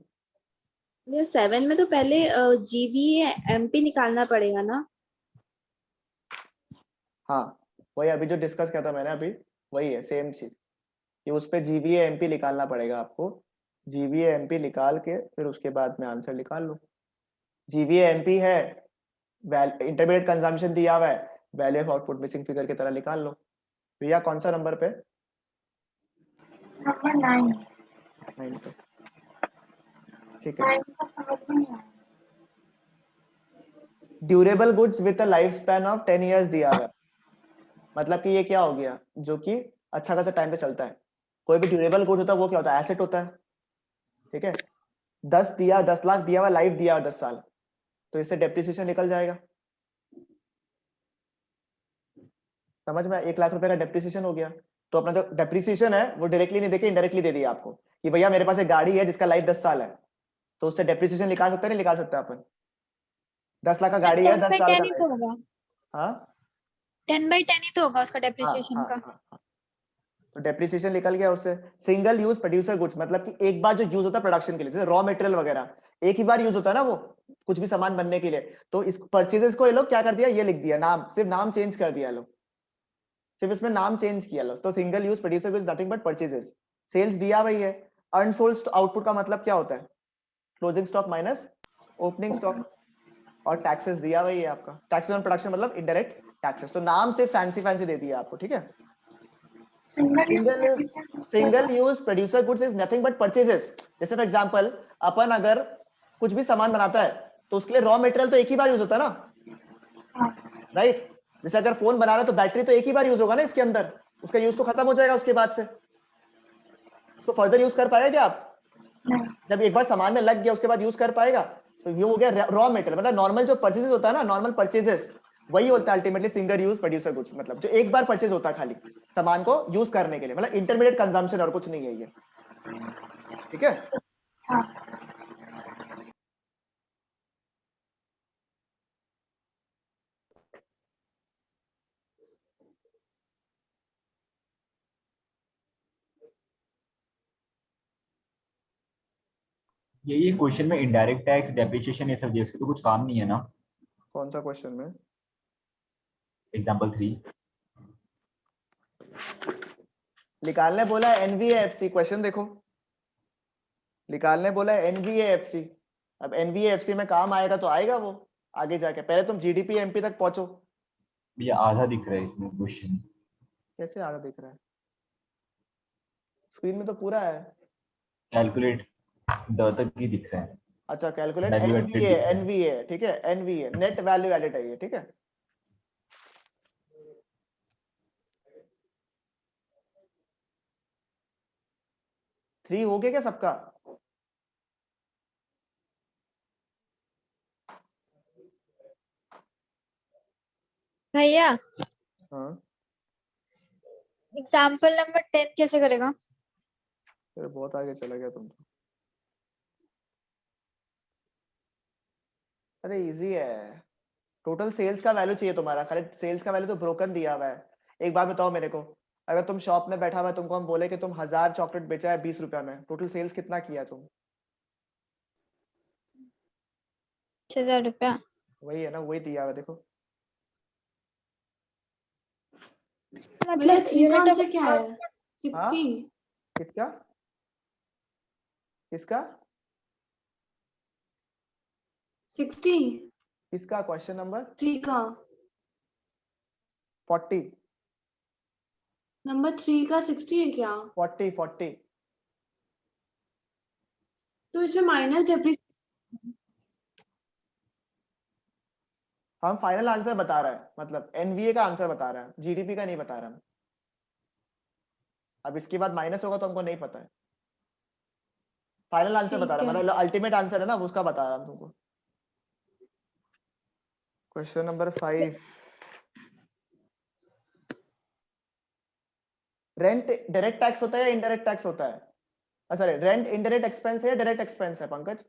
भैया 7 में तो पहले जीवीए एमपी निकालना पड़ेगा ना? हाँ वही अभी जो डिस्कस किया था मैंने अभी, वही है सेम चीज, कि उस पे जीवीए एमपी निकालना पड़ेगा आपको। जीवीए एमपी निकाल के फिर उसके बाद में आंसर निकाल लो। जीवीए एमपी है, इंटरमीडिएट कंजम्पशन दिया हुआ है, value of output missing figure की तरह निकाल लो। भैया कौन सा नंबर पे? नंबर 9 9 पे। ठीक है, durable goods with a life span of 10 years दिया हुआ है, मतलब कि ये क्या हो गया, जो कि अच्छा खासा टाइम पे चलता है। कोई भी ड्यूरेबल गुड होता है वो क्या होता है, एसेट होता है। ठीक है, 10 लाख दिया हुआ, लाइफ दिया हुआ 10 साल, तो इससे डेप्रिसिएशन निकल जाएगा। समझ में, 1 लाख रुपए का डेप्रिसिएशन हो गया, तो अपना जो डेप्रिसिएशन है वो डायरेक्टली नहीं देके इनडायरेक्टली दे दिया आपको, कि भैया मेरे पास एक गाड़ी है जिसका लाइफ 10 साल है, तो उससे डेप्रिसिएशन निकाल सकते हैं, नहीं निकाल सकते अपन? 10 लाख का गाड़ी है, 10 साल का नहीं तो लाइफ। होगा। हाँ 10/10 ही तो होगा उसका डेप्रिसिएशन हाँ, का। हाँ, हाँ। तो डेप्रिसिएशन निकल गया उससे। सिंगल यूज प्रोड्यूसर गुड्स मतलब कि एक बार जो यूज होता है प्रोडक्शन के लिए, जैसे रॉ मटेरियल वगैरह एक ही बार यूज होता है ना, वो कुछ भी सामान बनने के लिए। तो इस परचेजेस को ये लोग क्या कर दिया, ये लिख दिया नाम, सिर्फ नाम चेंज कर दिया लोग, सिर्फ इसमें नाम चेंज किया लोग। तो single use producer goods nothing but purchases. Sales दिया वही है। अनसोल्ड आउटपुट का मतलब क्या होता है, closing stock minus opening stock. और टैक्सेस दिया वही है आपका, टैक्सेस ऑन प्रोडक्शन मतलब इनडायरेक्ट टैक्सेस। तो नाम से फैंसी फैंसी दे दिया आपको, ठीक है। Single use producer goods is nothing but purchases. जैसे फॉर एग्जांपल अपन अगर कुछ भी सामान बनाता है तो उसके लिए रॉ मटेरियल तो एक ही बार यूज होता है ना, राइट। जैसे अगर फोन बना रहे तो बैटरी तो एक ही बार यूज होगा ना इसके अंदर, उसका यूज तो खत्म हो जाएगा उसके बाद से। उसको फर्दर यूज कर पाएगा क्या आप? जब एक बार सामान में लग गया उसके बाद यूज कर पाएगा? तो ये हो गया रॉ मटेरियल। मतलब नॉर्मल जो परचेजेस होता है ना, नॉर्मल परचेजेस वही होता है ultimately single use producer goods. मतलब जो एक बार परचेज होता है खाली सामान को यूज करने के लिए, मतलब इंटरमीडिएट कंजम्पशन और कुछ नहीं है ये, ठीक है। ये क्वेश्चन में इनडायरेक्ट टैक्स, डेप्रिसिएशन ये सब जिसके तो कुछ काम नहीं है ना। कौन सा क्वेश्चन में? एग्जांपल 3 निकालने बोला है एनवीएएफसी, क्वेश्चन देखो। निकालने बोला है एनवीएएफसी। अब एनवीएएफसी में काम आएगा तो आएगा वो आगे जाके, पहले तुम जीडीपी एमपी तक पहुंचो। भैया आधा दिख रहा है इसमें क्वेश्चन। कैसे आधा दिख रहा है? स्क्रीन में तो पूरा है। कैलकुलेट द तक ही दिख रहा है। अच्छा कैलकुलेट Value added एनवीए, दिख रहा है। एनवीए ठीक है, एनवीए नेट वैल्यू एडेड है ये, ठीक है। थ्री हो गया क्या सबका? भैया हाँ एग्जाम्पल नंबर 10 कैसे करेगा? फिर बहुत आगे चला गया तुम तो। अरे इजी है। टोटल सेल्स का वैल्यू चाहिए तुम्हारा, खाली सेल्स का वैल्यू तो ब्रोकन दिया हुआ है। एक बात बताओ मेरे को, अगर तुम शॉप में बैठा हुआ है, तुमको हम बोले कि तुम 1000 चॉकलेट बेचा है 20 रुपया में, टोटल सेल्स कितना किया तुम? 6000 रुपया। वही है ना, वही दिया हुआ है देखो। भैया मतलब 3 का यूनिट आंसर ऑफ क्या है? हाँ 60। किसका किसका 60 किसका क्वेश्चन नंबर 3 का 40 नंबर 3 का 60 है क्या? 40 तो इसमें माइनस डेप्रिसिएशन। हम फाइनल आंसर बता रहे हैं, मतलब एनवीए का आंसर बता रहे हैं, जीडीपी का नहीं बता रहे हम। अब इसके बाद माइनस होगा तो हमको नहीं पता है। फाइनल आंसर बता ठीक रहा है। मतलब अल्टीमेट आंसर है ना, उसका बता रहा हूं तुमको। Question number 5, rent direct tax होता है या इनडायरेक्ट टैक्स होता है? सॉरी, रेंट इनडायरेक्ट एक्सपेंस है या डायरेक्ट एक्सपेंस है पंकज?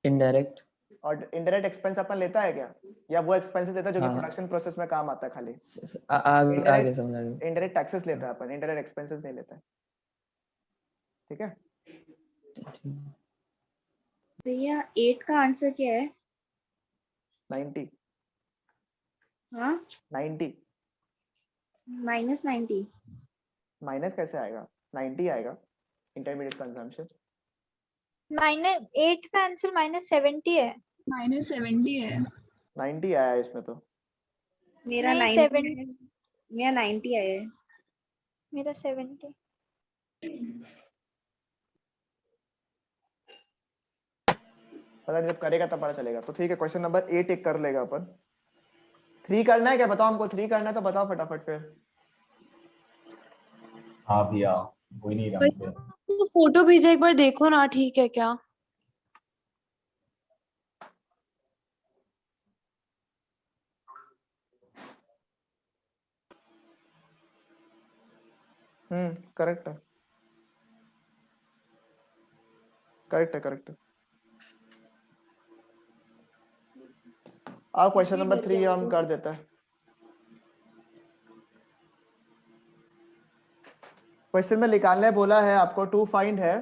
इनडायरेक्ट। और इनडायरेक्ट एक्सपेंस अपन लेता है क्या, या वो एक्सपेंसेस लेता है जो कि हाँ प्रोडक्शन प्रोसेस में काम आता है खाली? आगे इनडायरेक्ट समझ आ गया। इनडायरेक्ट टैक्सेस लेता है अपन, इनडायरेक्ट एक्सपेंसेस नहीं लेता है, ठीक है। भैया 8 का आंसर क्या है? 90 हाँ 90 -90। माइनस कैसे आएगा, 90 आएगा इंटरमीडिएट कंजम्पशन। -8 का आंसर -70 है। -70 है। 90 आया है इसमें तो। मेरा नहीं 90 7, है। मेरा 90 आया है। मेरा 70। पता नहीं, जब करेगा तब पता चलेगा। तो ठीक है, क्वेश्चन नंबर 8 एक कर लेगा अपन। 3 करना है क्या बताओ हमको, 3 करना है तो बताओ फटाफट फिर। हाँ भैया कोई नहीं ढंग से। तो फोटो भेजा, एक बार देखो ना, ठीक है क्या? करेक्ट है, करेक्ट है, करेक्ट है। आओ क्वेश्चन इसी नंबर भर 3 जाएगा। हम कर देते हैं। क्वेश्चन में निकालने बोला है आपको टू फाइंड है,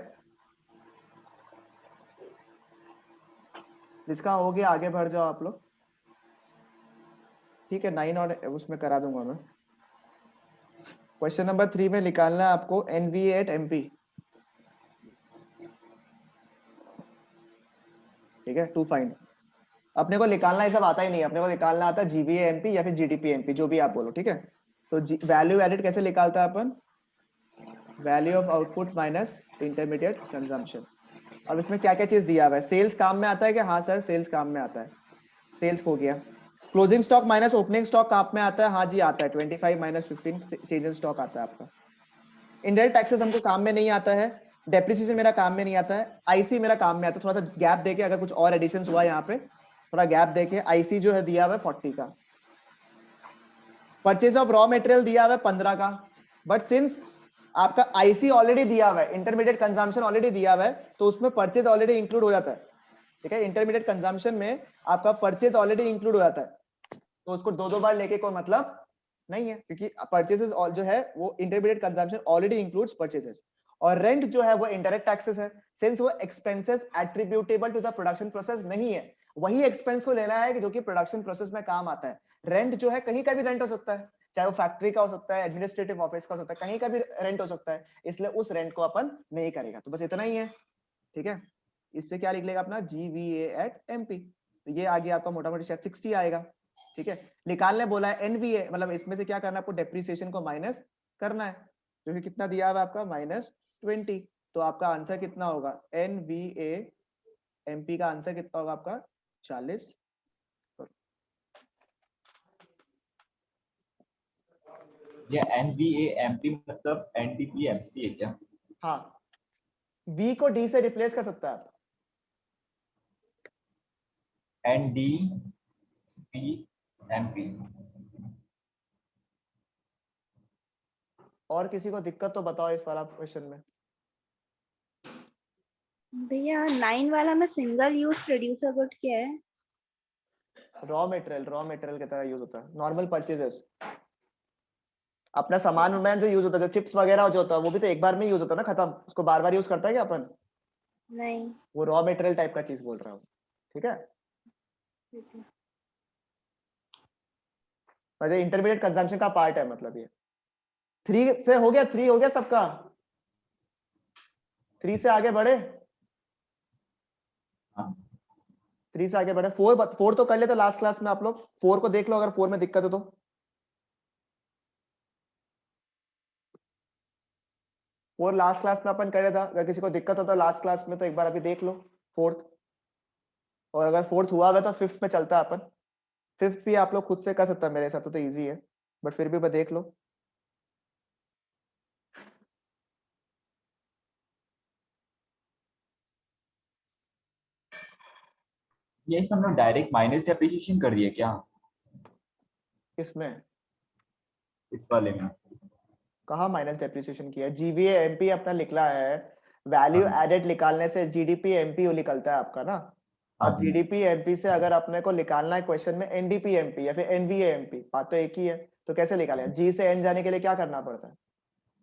जिसका हो गया आगे बढ़ जाओ आप लोग। ठीक है 9 और उसमें करा दूंगा मैं। क्वेश्चन नंबर 3 में निकालना है आपको NVA एट MP। ठीक है टू फाइंड। अपने को निकालना ये सब आता ही नहीं, अपने को निकालना आता है GVA MP या फिर GDP MP, जो भी आप बोलो। ठीक है तो वैल्यू एडेड कैसे निकालता है अपन? Value of output minus intermediate consumption. अब इसमें क्या क्या चीज दिया हुआ है? सेल्स काम में आता है कि हाँ सर सेल्स काम में आता है, सेल्स हो गया। Closing stock minus opening stock काम में आता है, हाँ जी आता है। 25 माइनस 15 चेंज इन स्टॉक आता है आपका। इनडायरेक्ट टैक्सेस हमको काम में नहीं आता है, डेप्रिसिएशन मेरा काम में नहीं आता है, आईसी मेरा काम में आता है। थोड़ा सा गैप देके अगर कुछ और एडिशन हुआ यहाँ पे थोड़ा गैप देके, आईसी जो है दिया हुआ है 40 का। परचेज ऑफ रॉ मटेरियल दिया हुआ है 15 का, बट सिंस आपका आईसी ऑलरेडी दिया हुआ है, इंटरमीडिएट कंजम्पशन ऑलरेडी दिया हुआ है, तो उसमें परचेज ऑलरेडी इंक्लूड हो जाता है। ठीक है इंटरमीडिएट कंजम्पशन में आपका परचेज ऑलरेडी इंक्लूड हो जाता है, तो उसको दो बार लेके कोई मतलब नहीं है, क्योंकि परचेजेस जो है वो intermediate consumption already includes purchases. और रेंट जो है वो इनडायरेक्ट टैक्सेस है, सिंस वो expenses attributable to the production process नहीं है, वही एक्सपेंस को लेना है कि जो कि प्रोडक्शन प्रोसेस में काम आता है। रेंट जो है कहीं का भी रेंट हो सकता है, चाहे वो फैक्ट्री का हो सकता है, एडमिनिस्ट्रेटिव ऑफिस का हो सकता है, कहीं का भी रेंट हो सकता है, इसलिए उस रेंट को अपन नहीं करेगा। तो बस इतना ही है। ठीक है इससे क्या लिख लेगा अपना GVA एट MP, तो ये आ गया आपका मोटा मोटी शायद 60 आएगा। ठीक है निकालने बोला है NVA, मतलब इसमें से क्या करना है आपको? डेप्रिसिएशन को माइनस करना है, जो कि कितना दिया हुआ है आपका -20। तो आपका आंसर कितना होगा? NVA MP का आंसर कितना होगा आपका? 40। ये NVA MP मतलब NDP FC है क्या? हाँ V को D से रिप्लेस कर सकता है आप। NDP MP। और किसी को दिक्कत तो बताओ इस वाला क्वेश्चन में। भैया 9 वाला में सिंगल यूज प्रोड्यूसर गुड क्या है? रॉ मटेरियल की तरह यूज होता है, नॉर्मल परचेजेस। अपना सामान में जो यूज होता है, चिप्स वगैरह जो होता है वो भी तो एक बार में यूज होता है ना, खत्म, उसको बार बार यूज करता है क्या अपन? नहीं। वो रॉ मटेरियल टाइप का चीज बोल रहा हूँ। ठीक है ठीक है। मतलब इंटरमीडिएट कंजम्पशन का पार्ट है, मतलब ये 3 से हो गया, 3 हो गया सबका। 3 से आगे बढ़े, 3 से आगे बढ़े। 4 तो कर लेते लास्ट क्लास में आप लोग, 4 को देख लो अगर 4 में दिक्कत है तो। 4 लास्ट क्लास में अपन कर रहे था, अगर किसी को दिक्कत हो तो लास्ट क्लास में तो एक बार अभी देख लो 4th, और अगर 4th हुआ है तो 5th में चलता है अपन। 5th भी आप लोग खुद से कर सकते हैं, मेरे हिसाब से तो इजी है, बट फिर भी देख लो। ये इसमें हमने डायरेक्ट माइनस डेप्रिसिएशन कर दिया क्या? इसमें इस वाले में कहाँ माइनस डेप्रिसिएशन किया? GVA MP अपना निकला है, वैल्यू एडेड निकालने से GDP MP निकलता है आपका ना। अब GDP MP से अगर अपने को निकालना है क्वेश्चन में NDP MP या फिर NVA MP, बात तो एक ही है, तो कैसे निकालें? G से N जाने के लिए क्या करना पड़ता है?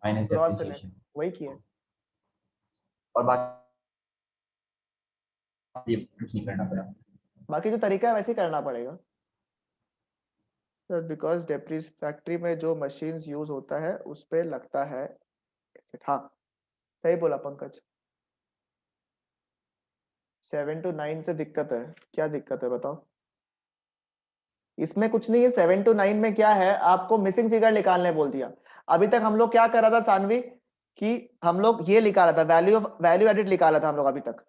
माइनस क्रॉस से डेप्रिसिएशन। वही किया। और बाकी कुछ नहीं करना पड़ा। बाकी जो तरीका है वैसे ही करना पड़ेगा सर, बिकॉज फैक्ट्री में जो मशीन्स यूज होता है उस पे लगता है। हाँ सही बोला पंकज। 7 to 9 से दिक्कत है, क्या दिक्कत है बताओ? इसमें कुछ नहीं है। 7 to 9 में क्या है, आपको मिसिंग फिगर निकालने बोल दिया। अभी तक हम लोग क्या कर रहा था सानवी, कि हम लोग ये निकाला था, वैल्यू एडेड निकाला था हम लोग अभी तक।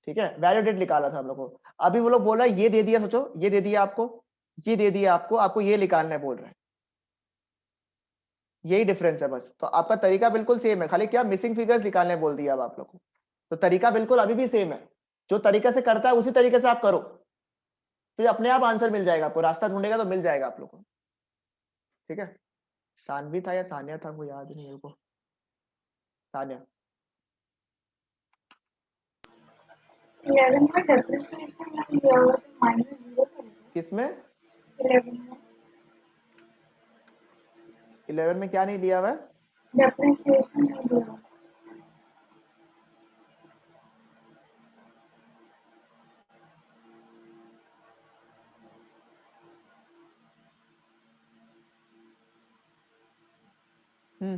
ठीक है वैल्यू एडेड निकाला था हम लोग को। अभी वो लोग बोल रहा है ये दे दिया, सोचो ये दे दिया आपको, ये दे दिया आपको ये निकालना बोल रहे हैं। यही डिफरेंस है बस। तो आपका तरीका बिल्कुल सेम है, खाली क्या मिसिंग फिगर्स निकालने बोल दिया अब आप लोग को। तो तरीका बिल्कुल अभी भी सेम है, जो तरीके से करता है उसी तरीके से आप करो, फिर अपने आप आंसर मिल जाएगा आपको। रास्ता ढूंढेगा तो मिल जाएगा आप लोग को। ठीक है सानवी था या सानिया था, वो याद नहीं मेरे को। सानिया 11 में डेप्रिसिएशन दिया हुआ तो -0 करेंगे। किसमें? 11 में 11 में क्या नहीं दिया हुआ है? डेप्रिसिएशन नहीं दिया।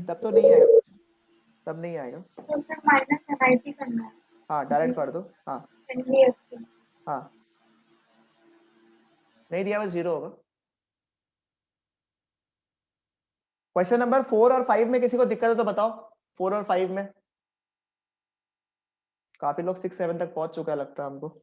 तब तो नहीं आएगा कुछ, तब नहीं आएगा। तो फिर माइनस NIP करना है। हाँ डायरेक्ट कर दो। हाँ NBFC हाँ नहीं दिया हुआ 0 होगा। क्वेश्चन नंबर 4 और 5 में किसी को दिक्कत है तो बताओ। 4 और 5 में काफी लोग 6 7 तक पहुंच चुका है लगता है हमको।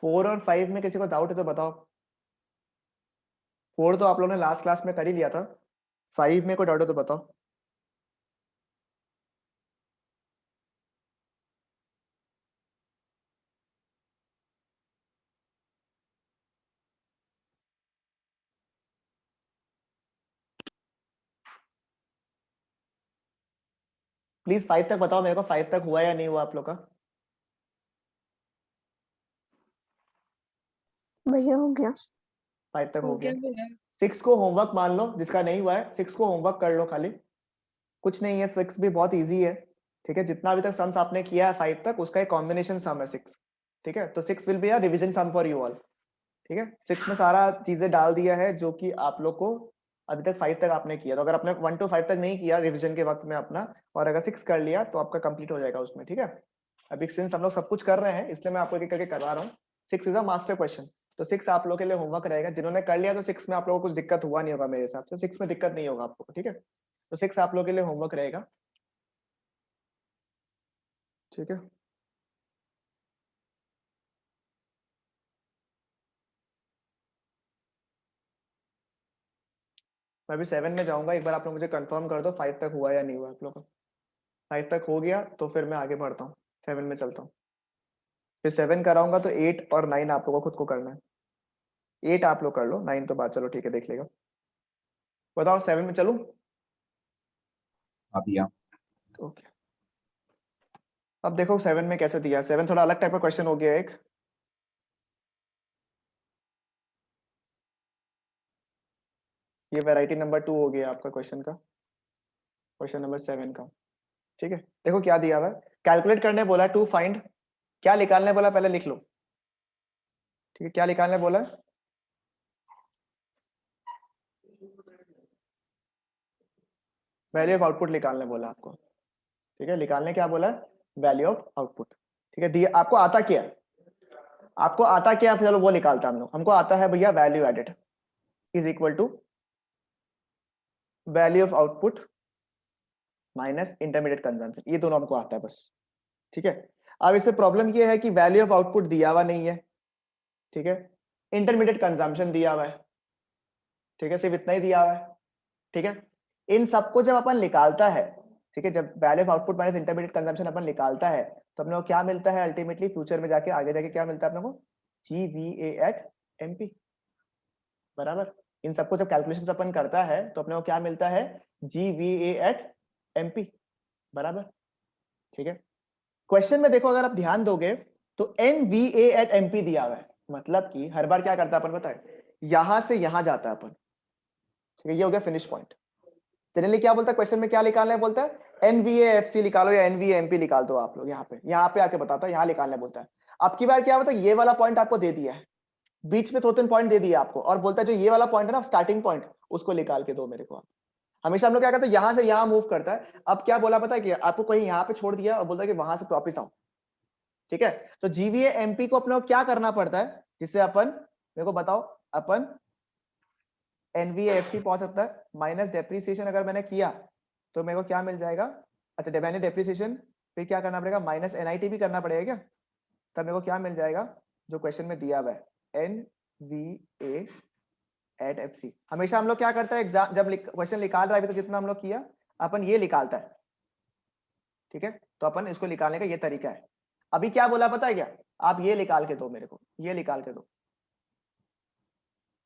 फोर और 5 में किसी को डाउट है तो बताओ। 4 तो आप लोगों ने लास्ट क्लास में कर ही लिया था। 5 में कोई डाउट है तो बताओ। प्लीज 5 तक बताओ मेरे को, 5 तक हुआ या नहीं हुआ आप लोग का? भैया हो गया। 5 तक हो गया। भैया 6 को होमवर्क मान लो, जिसका नहीं हुआ है 6 को होमवर्क कर लो खाली, कुछ नहीं है। 6 भी बहुत इजी है, ठीक है। जितना अभी तक सम्स आपने किया है 5 तक, उसका एक कॉम्बिनेशन सम है 6, ठीक है। तो 6 will be a revision sum for you all, ठीक है। 6 में सारा चीजें डाल दिया है जो कि आप लोग को अभी तक 5 तक आपने किया। तो अगर आपने 1 to 5 तक नहीं किया रिवीजन के वक्त में अपना, और अगर 6 कर लिया तो आपका कंप्लीट हो जाएगा उसमें, ठीक है। अभी सिंस हम लोग सब कुछ कर रहे हैं इसलिए मैं आपको एक करके करवा रहा हूँ। 6 इज अ मास्टर क्वेश्चन, तो 6 आप लोग के लिए होमवर्क रहेगा। जिन्होंने कर लिया तो 6 में आप लोगों को कुछ दिक्कत हुआ नहीं होगा मेरे हिसाब से, 6 में दिक्कत नहीं होगा आपको, ठीक है। तो 6 आप लोग के लिए होमवर्क रहेगा, ठीक है। मैं अभी 7 में जाऊंगा, एक बार आप लोग मुझे कंफर्म कर दो 5 तक हुआ या नहीं हुआ आप लोग का। 5 तक हो गया तो फिर मैं आगे बढ़ता हूँ, 7 में चलता हूँ। फिर 7 कराऊंगा तो 8 और 9 आप लोगों को खुद को करना है। 8 आप लोग कर लो, 9 तो बात चलो ठीक है देख लेगा। बताओ 7 में चलूं? भैया ओके, अब देखो 7 में कैसे दिया है। 7 थोड़ा अलग टाइप का क्वेश्चन हो गया एक। ये वैरायटी नंबर 2 हो गया आपका क्वेश्चन का, क्वेश्चन नंबर 7 का, ठीक है। देखो क्या दिया हुआ है, कैलकुलेट करने बोला टू फाइंड, क्या निकालने बोला पहले लिख लो, ठीक है। क्या निकालने बोला है? वैल्यू ऑफ आउटपुट निकालने बोला आपको, ठीक है। निकालने क्या बोला है? वैल्यू ऑफ आउटपुट, ठीक है। दिया आपको आता क्या है? आपको आता क्या है? चलो वो निकालता हम लोग। हमको आता है भैया value added is equal to value of output minus intermediate consumption, ये दोनों हमको आता है बस, ठीक है। अब इसमें प्रॉब्लम ये है कि वैल्यू ऑफ आउटपुट दिया हुआ नहीं है, ठीक है। इंटरमीडिएट कंजम्पशन दिया हुआ है, ठीक है। सिर्फ इतना ही दिया हुआ है, ठीक है। इन सबको जब अपन निकालता है, ठीक है, जब value of output minus intermediate consumption अपन निकालता है तो अपने को क्या मिलता है अल्टीमेटली फ्यूचर में जाके, आगे जाके क्या मिलता है अपने को? GVA एट MP, बराबर। इन सबको जब कैलकुलेशन अपन करता है तो अपने को क्या मिलता है? GVA एट MP, बराबर, ठीक है। क्वेश्चन में देखो अगर आप ध्यान दोगे तो NVA एट MP दिया हुआ है, मतलब कि हर बार क्या करता है अपन, पता है, यहां से यहां जाता है अपन, ठीक है। ये हो गया फिनिश पॉइंट। जनरली क्या बोलता है क्वेश्चन में, क्या निकालना है बोलता है? NVA FC निकालो या NVA MP निकाल दो आप लोग। यहाँ पे आके बताता है, यहाँ निकालना बोलता है। अब की बार क्या होता है, ये वाला पॉइंट आपको दे दिया है, बीच में 2-3 पॉइंट दे दिया आपको, और बोलता है जो ये वाला पॉइंट है ना स्टार्टिंग पॉइंट, उसको निकाल के दो मेरे को। हमेशा हम लोग क्या करते हैं, यहां से यहां मूव करता है। अब क्या बोला पता है कि आपको कहीं यहाँ पे छोड़ दिया और बोलता है कि वहां से वापिस आओ, ठीक है। तो GVA MP को अपने को क्या करना पड़ता है, जिससे अपन, मेरे को बताओ, अपन NVFC पहुंच सकता है, माइनस डेप्रिसिएशन अगर मैंने किया तो मेरे को क्या मिल जाएगा, अच्छा मैंने डेप्रिसिएशन फिर क्या करना पड़ेगा, माइनस NIT भी करना पड़ेगा क्या, तब मेरे को क्या मिल जाएगा जो क्वेश्चन में दिया हुआ है, NVA at FC। हमेशा हम लोग क्या करते हैं एग्जाम जब क्वेश्चन निकाल रहा है, अभी तो जितना हम लोग किया अपन ये निकालता है, ठीक है, तो अपन इसको निकालने का ये तरीका है। अभी क्या बोला पता है क्या, आप ये निकाल के दो मेरे को, ये निकाल के दो,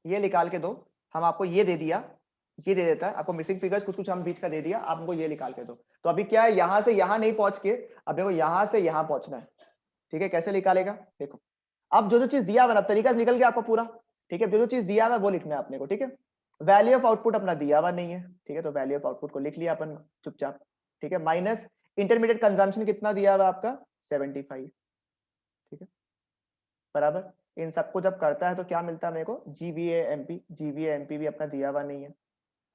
ये निकाल के दो, हम आपको ये दे दिया, ये दे देता है आपको, मिसिंग फिगर्स कुछ कुछ हम बीच का दे दिया, आप हमको ये निकाल के दो। तो अभी क्या है, यहां से यहां नहीं पहुंच के अब देखो यहां से यहां पहुंचना है, ठीक है, कैसे निकालेगा देखो, अब जो जो चीज दिया हुआ है तरीका निकल गया आपको पूरा, ठीक है, जो जो चीज दिया हुआ है वो लिखना है अपने को, ठीक है। वैल्यू ऑफ आउटपुट अपना दिया हुआ नहीं है, ठीक है, तो वैल्यू ऑफ आउटपुट को लिख लिया अपन चुपचाप, ठीक है, माइनस इंटरमीडिएट कंजम्पशन कितना दिया हुआ आपका 75, ठीक है, बराबर। इन सबको जब करता है तो क्या मिलता है मेरे को, GVA MP भी अपना दिया हुआ नहीं है,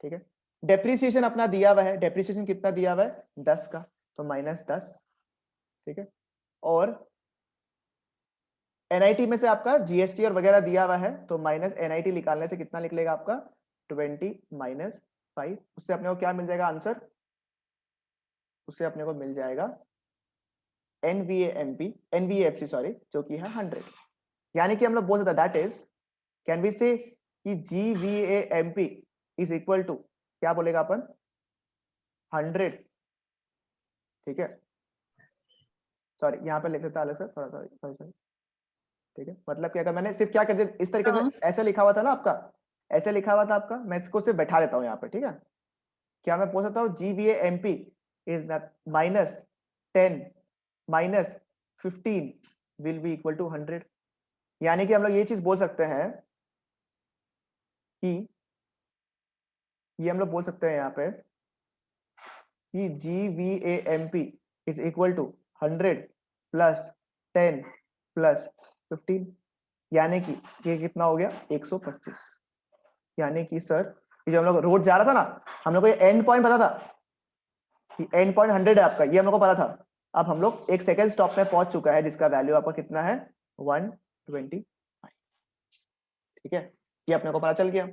ठीक है। डेप्रिसिएशन अपना दिया हुआ है, डेप्रिसिएशन कितना दिया हुआ है 10 का, तो -10, ठीक है, और NIT में से आपका GST और वगैरह दिया हुआ है, तो माइनस NIT निकालने से कितना निकलेगा आपका 20 - 5, उससे अपने को क्या मिल जाएगा आंसर, उससे अपने को मिल जाएगा NVAFC सॉरी, जो कि है 100। यानी कि हम लोग बोल सकते हैं दैट इज, कैन वी से कि GVAMP इज इक्वल टू, क्या बोलेगा अपन 100, ठीक है, सॉरी यहाँ पे लिख देता अलग से थोड़ा सा, सॉरी, ठीक है, मतलब कि अगर मैंने सिर्फ क्या कर दिया इस तरीके से, ऐसे लिखा हुआ था ना आपका, ऐसे लिखा हुआ था आपका, मैं इसको सिर्फ बैठा देता हूँ यहाँ पे, ठीक है, क्या मैं बोल सकता हूँ GVAMP is -10 - 15 will be equal to 100। यानी कि हम लोग ये चीज बोल सकते हैं कि ये हम लोग बोल सकते हैं यहाँ पे कि GVAMP इज इक्वल टू 100 + 10 + 15, यानी कि ये कितना हो गया 125। यानी कि सर ये जो हम लोग रोड जा रहा था ना, हम लोग को ये एंड पॉइंट पता था कि एंड पॉइंट 100 है आपका, ये हम लोग को पता था। अब हम लोग एक सेकंड स्टॉप में पहुंच चुका है जिसका वैल्यू आपका कितना है 125, ठीक है, ये अपने को पता चल गया।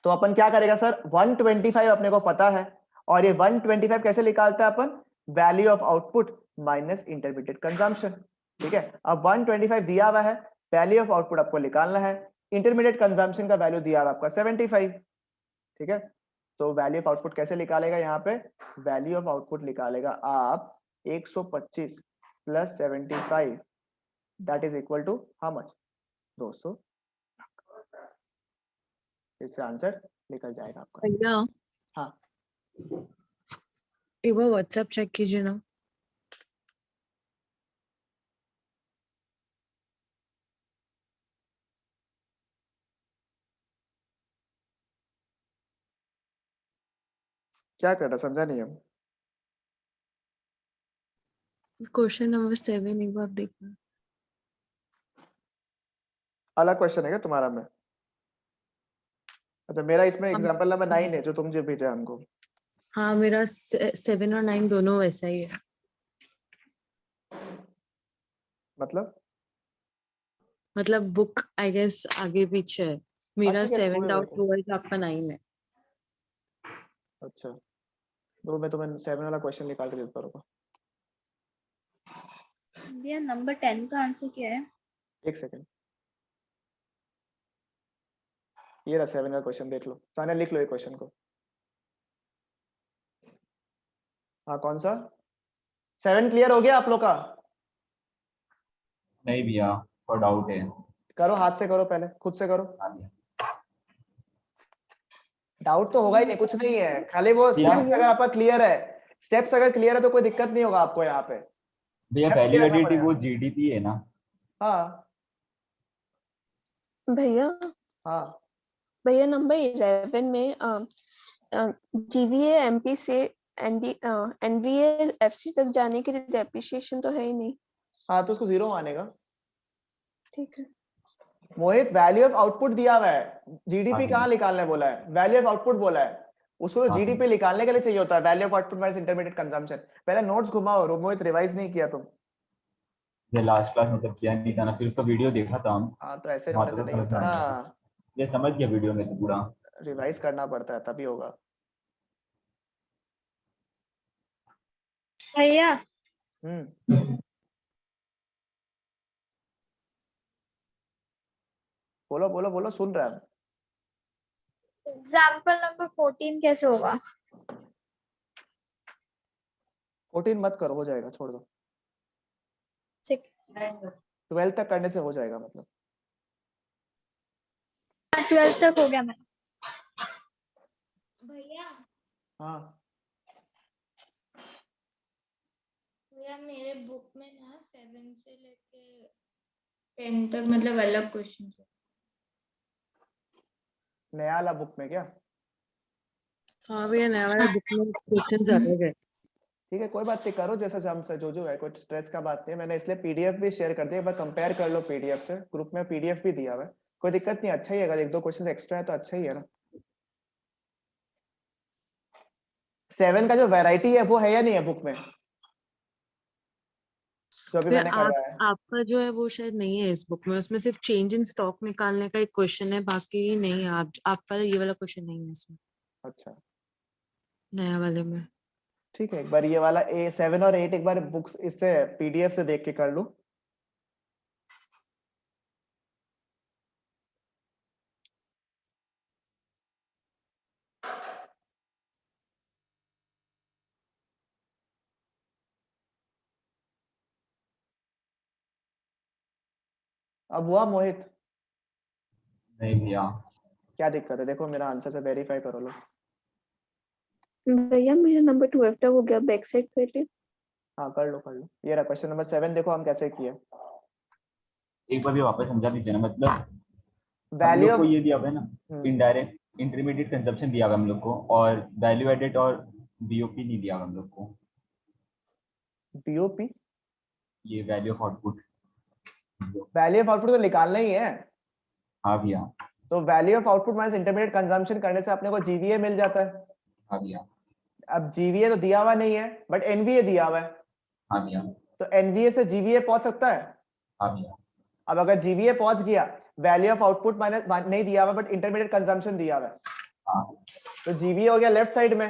तो अपन क्या करेगा सर, 125 अपने को पता है, और ये 125 कैसे निकालता है अपन, value of output minus intermediate consumption, ठीक है। अब 125 दिया हुआ है, वैल्यू ऑफ आउटपुट आपको निकालना है, इंटरमीडिएट कंजम्पशन का वैल्यू दिया हुआ आपका 75, ठीक है। तो वैल्यू ऑफ आउटपुट कैसे निकालेगा, यहाँ पे वैल्यू ऑफ आउटपुट निकालेगा आप 125 + 75, that is equal to how much 200। इससे आंसर निकल जाएगा आपका। भैया हाँ एक बार व्हाट्सएप चेक कीजिए ना। क्या कर रहा, समझा नहीं हम। क्वेश्चन नंबर 7 एक बार देखना। अलग क्वेश्चन है क्या तुम्हारा में? अच्छा मेरा इसमें एग्जांपल नंबर 9 है जो तुम जो भेजा हमको। हाँ मेरा 7 और 9 दोनों वैसा ही है। मतलब बुक आई गेस आगे पीछे है। मेरा ठीक है, 7 कोई डाउट बात नहीं। टूवर्ड्स आपका 9 है। अच्छा तो मैं तुम्हें 7 वाला क्वेश्चन निकाल के देता रहूंगा। भैया नंबर 10 का आंसर क्या है? एक सेकंड, ये रहा 7 वाला क्वेश्चन, देख लो सानिया, लिख लो ये क्वेश्चन को। हाँ कौन सा 7 क्लियर हो गया आप लोग का? नहीं भैया थोड़ा डाउट है। करो हाथ से करो, पहले खुद से करो। हाँ भैया। डाउट तो होगा ही नहीं, कुछ नहीं है, खाली वो स्टेप्स अगर आपका क्लियर है, स्टेप्स अगर क्लियर है तो कोई दिक्कत नहीं होगा आपको यहाँ पे। भैया Steps वैल्यू clear करना एडिटिव वो पड़ेगा। GDP है ना? हाँ भैया हाँ भैया नंबर 11 में GVAMP से NVAFC तक जाने के लिए डेप्रिसिएशन तो है ही नहीं। हाँ तो उसको 0 मानेगा। ठीक है मोहित वैल्यू ऑफ आउटपुट दिया हुआ है, जीडीपी हाँ, कहाँ निकालने बोला है, वैल्यू ऑफ आउटपुट बोला है, उसको तो हाँ, जीडीपी निकालने के लिए चाहिए होता है, value of output minus intermediate consumption. पहले नोट्स घुमाओ, मोहित रिवाइज नहीं किया तुम। ये लास्ट क्लास मतलब किया नहीं था ना, फिर उसका वीडियो देखा था हम। हाँ तो ऐसे हाँ, होने से तो नहीं समझ होता में ना। आया। ये समझ गया वीडियो में तो पूरा। रिवाइज करना पड़ता है तभी होगा। भैया बोलो बोलो बोलो, सुन रहा है। एग्जाम्पल नंबर 14 कैसे होगा? 14 मत करो, हो जाएगा, छोड़ दो। ठीक, 12 तक करने से हो जाएगा मतलब। 12 तक हो गया मैं। भैया हाँ भैया मेरे बुक में ना 7 से लेके 10 तक मतलब अलग क्वेश्चन है। नया वाला बुक में क्या? हाँ भैया नया वाला बुक में क्वेश्चन अलग है। ठीक है, कोई बात नहीं, करो जैसे हमसे जो है, कोई स्ट्रेस का बात नहीं है। मैंने इसलिए पीडीएफ भी शेयर कर दिया, एक बार कंपेयर कर लो पीडीएफ से। ग्रुप में पीडीएफ भी दिया हुआ है, कोई दिक्कत नहीं, अच्छा ही है। अगर 1-2 क्वेश्चन एक्स्ट्रा है तो अच्छा ही है ना। 7 का जो वैरायटी है वो है या नहीं है बुक में, जो भी मैंने करवाया है? आपका जो है वो शायद नहीं है इस बुक में, उसमें सिर्फ चेंज इन स्टॉक निकालने का एक क्वेश्चन है, बाकी नहीं है। आप वाला ये वाला क्वेश्चन नहीं है इसमें, अच्छा नया वाले में। ठीक है, एक बार ये वाला 7 और 8 एक बार बुक्स इससे पीडीएफ से देख के कर लो। अब हुआ मोहित? नहीं भैया। क्या दिक्कत है? देखो मेरा आंसर से वेरीफाई करो लो। भैया मेरा नंबर 12 तक हो गया, बैक साइड पहले। हाँ कर लो कर लो। ये रहा क्वेश्चन नंबर 7, देखो हम कैसे किए। एक बार भी वापस समझा दीजिए ना, मतलब हम वैल्यू लोग को ऑफ ये दिया हुआ है ना, इनडायरेक्ट इंटरमीडिएट कंजप्शन दिया हुआ है हम लोग को, और वैल्यू एडेड और बीओपी नहीं दिया हुआ हम लोग को। बीओपी, ये value of output. Value of output तो निकालना ही है। हाँ भैया। तो value of output minus intermediate consumption करने से अपने को जीवीए मिल जाता है। हाँ भैया। अब जीवीए तो दिया हुआ नहीं है, बट एनवीए दिया हुआ है। हाँ भैया। तो एनवीए से जीवीए पहुंच सकता है। हाँ भैया। अब अगर जीवीए पहुंच गया, वैल्यू ऑफ आउटपुट माइनस नहीं दिया हुआ बट इंटरमीडिएट कंजम्पशन दिया हुआ है, हाँ। तो जीवीए हो गया लेफ्ट साइड में,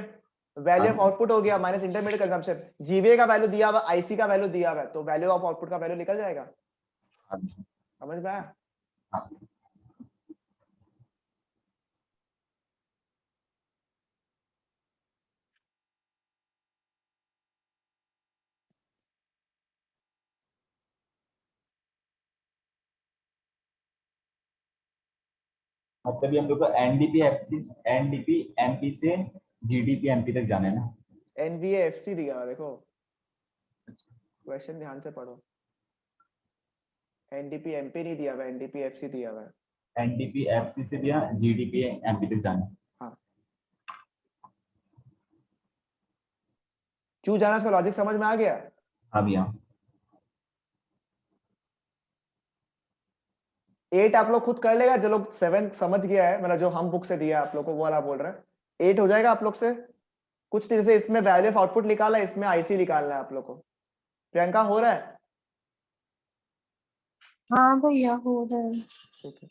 वैल्यू ऑफ आउटपुट हो गया माइनस इंटरमीडिएट कंजम्पशन। जीवीए का वैल्यू दिया हुआ, आईसी का वैल्यू दिया हुआ है, तो वैल्यू ऑफ आउटपुट का वैल्यू निकल जाएगा। हाँ भैया। समझ में आया? हाँ। मतलब ये हम लोग को एनडीपी एफसी एनडीपी एमपी से जीडीपी एमपी तक जाना है ना। एनवीए एफसी दिया हुआ, देखो क्वेश्चन ध्यान से पढ़ो। एनडीपी एमपी नहीं दिया हुआ, एनडीपी एफसी दिया हुआ है। एनडीपी एफसी से दिया जीडीपी एमपी तक जाना है। हाँ, क्यों जाना, उसका लॉजिक समझ में आ गया? हाँ भैया। 8 आप लोग खुद कर लेगा, जो लोग 7 समझ गया है, मतलब जो हम बुक से दिया है आप लोग को वो वाला बोल रहे हैं। 8 हो जाएगा आप लोग से कुछ नहीं, जैसे इसमें वैल्यू ऑफ आउटपुट निकाला, इसमें आईसी निकालना है आप लोग को। प्रियंका हो रहा है? हाँ भैया हो जाए। ठीक है।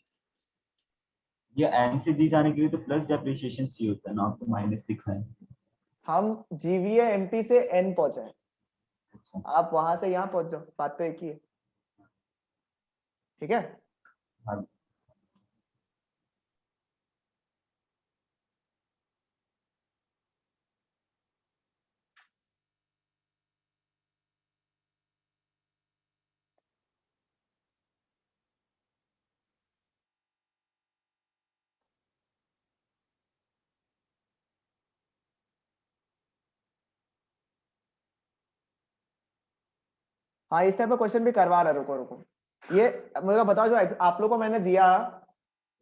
ये एन से जी जाने के लिए तो प्लस डेप्रिसिएशन चाहिए होता है ना, आपको माइनस लिखा है। हम जीवीए एमपी से एन पहुंचे, अच्छा। आप वहां से यहाँ पहुंच जाओ, बात तो एक ही है। ठीक है। हाँ। हाँ इस टाइप का क्वेश्चन भी करवा रहा है, रुको रुको। ये मुझे बताओ, जो आप लोग को मैंने दिया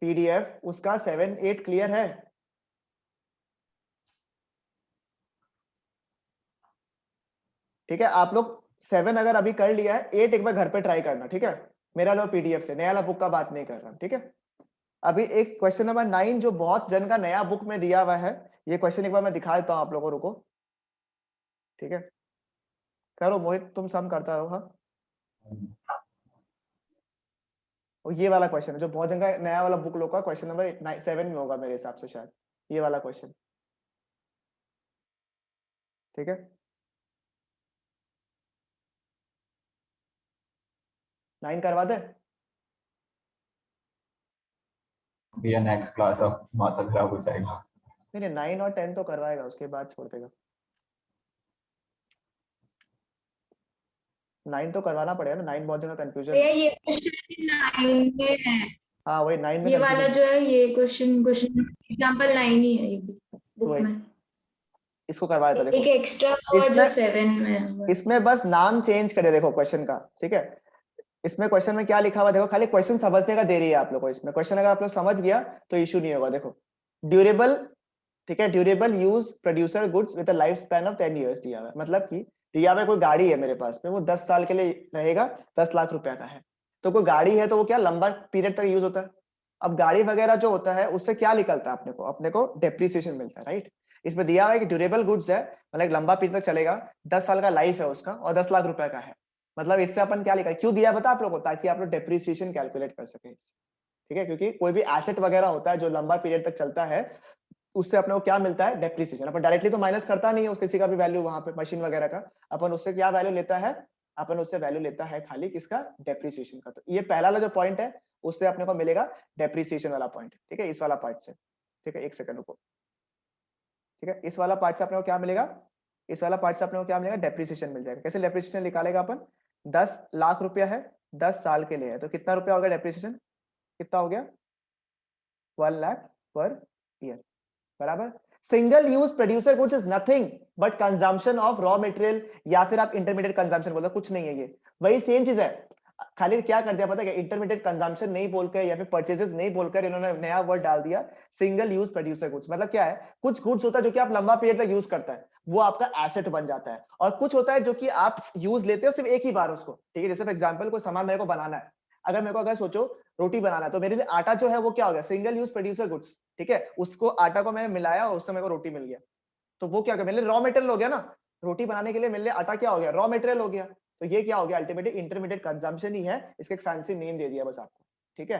पीडीएफ, उसका 7-8 क्लियर है? ठीक है, आप लोग 7 अगर अभी कर लिया है, 8 एक बार घर पे ट्राई करना, ठीक है? मेरा लो पीडीएफ से, नया वाला बुक का बात नहीं कर रहा, ठीक है? अभी एक क्वेश्चन नंबर 9 जो बहुत जन का नया बुक में दिया हुआ है, ये क्वेश्चन एक बार मैं दिखा देता हूँ आप लोगों को, रुको। ठीक है, करो मोहित, तुम सम करता रहो। हाँ और ये वाला क्वेश्चन है जो बहुत जगह नया वाला बुक लोग का क्वेश्चन नंबर 7 में होगा मेरे हिसाब से, शायद ये वाला क्वेश्चन। ठीक है, 9 करवा दे। भैया नेक्स्ट क्लास अब माथा खराब हो जाएगा। नहीं 9 और 10 तो करवाएगा, उसके बाद छोड़ देगा। 9 तो करवाना पड़ेगा ना, 9 बहुत जगह कंफ्यूजन भैया है। ये क्वेश्चन 9 में है, हाँ वही 9 में ये वाला confusion- जो है ये क्वेश्चन एग्जांपल 9 ही है ये बुक वही। में। इसको करवा देता, एक देखो एक्स्ट्रा हुआ जो 7 में है। इसमें बस नाम चेंज करे, देखो क्वेश्चन का। ठीक है, इसमें क्वेश्चन में क्या लिखा हुआ देखो, खाली क्वेश्चन समझने का देरी है आप लोग को। इसमें क्वेश्चन अगर आप लोग समझ गया तो इशू नहीं होगा। देखो ड्यूरेबल, ठीक है, durable use producer goods with a life span of 10 years दिया हुआ है। मतलब कि दिया हुआ है कोई गाड़ी है मेरे पास में, वो 10 साल के लिए रहेगा, 10 लाख रुपया का है। तो कोई गाड़ी है तो वो क्या लंबा पीरियड तक यूज होता है। अब गाड़ी वगैरह जो होता है उससे क्या निकलता है अपने को डेप्रिसिएशन मिलता है, राइट। इसमें दिया हुआ है कि ड्यूरेबल गुड्स है, मतलब एक लंबा पीरियड तक चलेगा, 10 साल का लाइफ है उसका और 10 लाख रुपए का है। मतलब इससे अपन क्या लिखा है, क्यों दिया बता आप लोगों को, ताकि आप लोग डेप्रिसिएशन कैलकुलेट कर सके इससे। ठीक है, क्योंकि कोई भी एसेट वगैरह होता है जो लंबा पीरियड तक चलता है, उससे अपने को क्या मिलता है, डेप्रिसिएशन। अपन डायरेक्टली तो माइनस करता नहीं है उस किसी का भी वैल्यू वहां पे मशीन वगैरह का, अपन उससे क्या वैल्यू लेता है, अपन उससे वैल्यू लेता है खाली किसका, डेप्रिसिएशन का। तो ये पहला वाला जो पॉइंट है उससे अपने को मिलेगा डेप्रिसिएशन वाला पॉइंट। ठीक है, इस वाला पार्ट से। ठीक है, एक सेकंड रुको। ठीक है, इस वाला पार्ट से अपने को क्या मिलेगा, इस वाला पार्ट से अपने को क्या मिलेगा, डेप्रिसिएशन मिल जाएगा। कैसे डेप्रिसिएशन निकालेगा अपन, 10 लाख रुपया है, 10 साल के लिए है, तो कितना रुपया होगा डेप्रिसिएशन, कितना हो गया, 1 लाख पर ईयर, बराबर। Single use producer goods is nothing but consumption of raw material, या फिर आप इंटरमीडिएट कंजम्पशन बोलो, कुछ नहीं है ये, वही सेम चीज है। खाली क्या कर दिया पता है, इंटरमीडिएट कंजम्पशन नहीं बोलकर या फिर परचेजेस नहीं बोलकर इन्होंने नया वर्ड डाल दिया, सिंगल यूज प्रोड्यूसर गुड्स। मतलब क्या है, कुछ गुड्स होता है जो कि आप लंबा पीरियड तक यूज करता है, वो आपका एसेट बन जाता है, और कुछ होता है जो कि आप यूज लेते हो सिर्फ एक ही बार उसको। ठीक है, जैसे फॉर एग्जांपल कोई सामान मेरे को बनाना है, अगर मेरे को अगर सोचो रोटी बनाना है, तो मेरे लिए आटा जो है वो क्या हो गया, सिंगल यूज प्रोड्यूसर गुड्स। ठीक है, उसको आटा को मैंने मिलाया और उससे मेरे को रोटी मिल गया, तो वो क्या हो गया, मेरे लिए रॉ मटेरियल हो गया ना। रोटी बनाने के लिए मेरे लिए आटा क्या हो गया, रॉ मटेरियल हो गया। तो ये क्या हो गया, अल्टीमेटली इंटरमीडिएट कंजम्पशन ही है, इसका एक फैंसी नेम दे दिया बस आपको। ठीक है,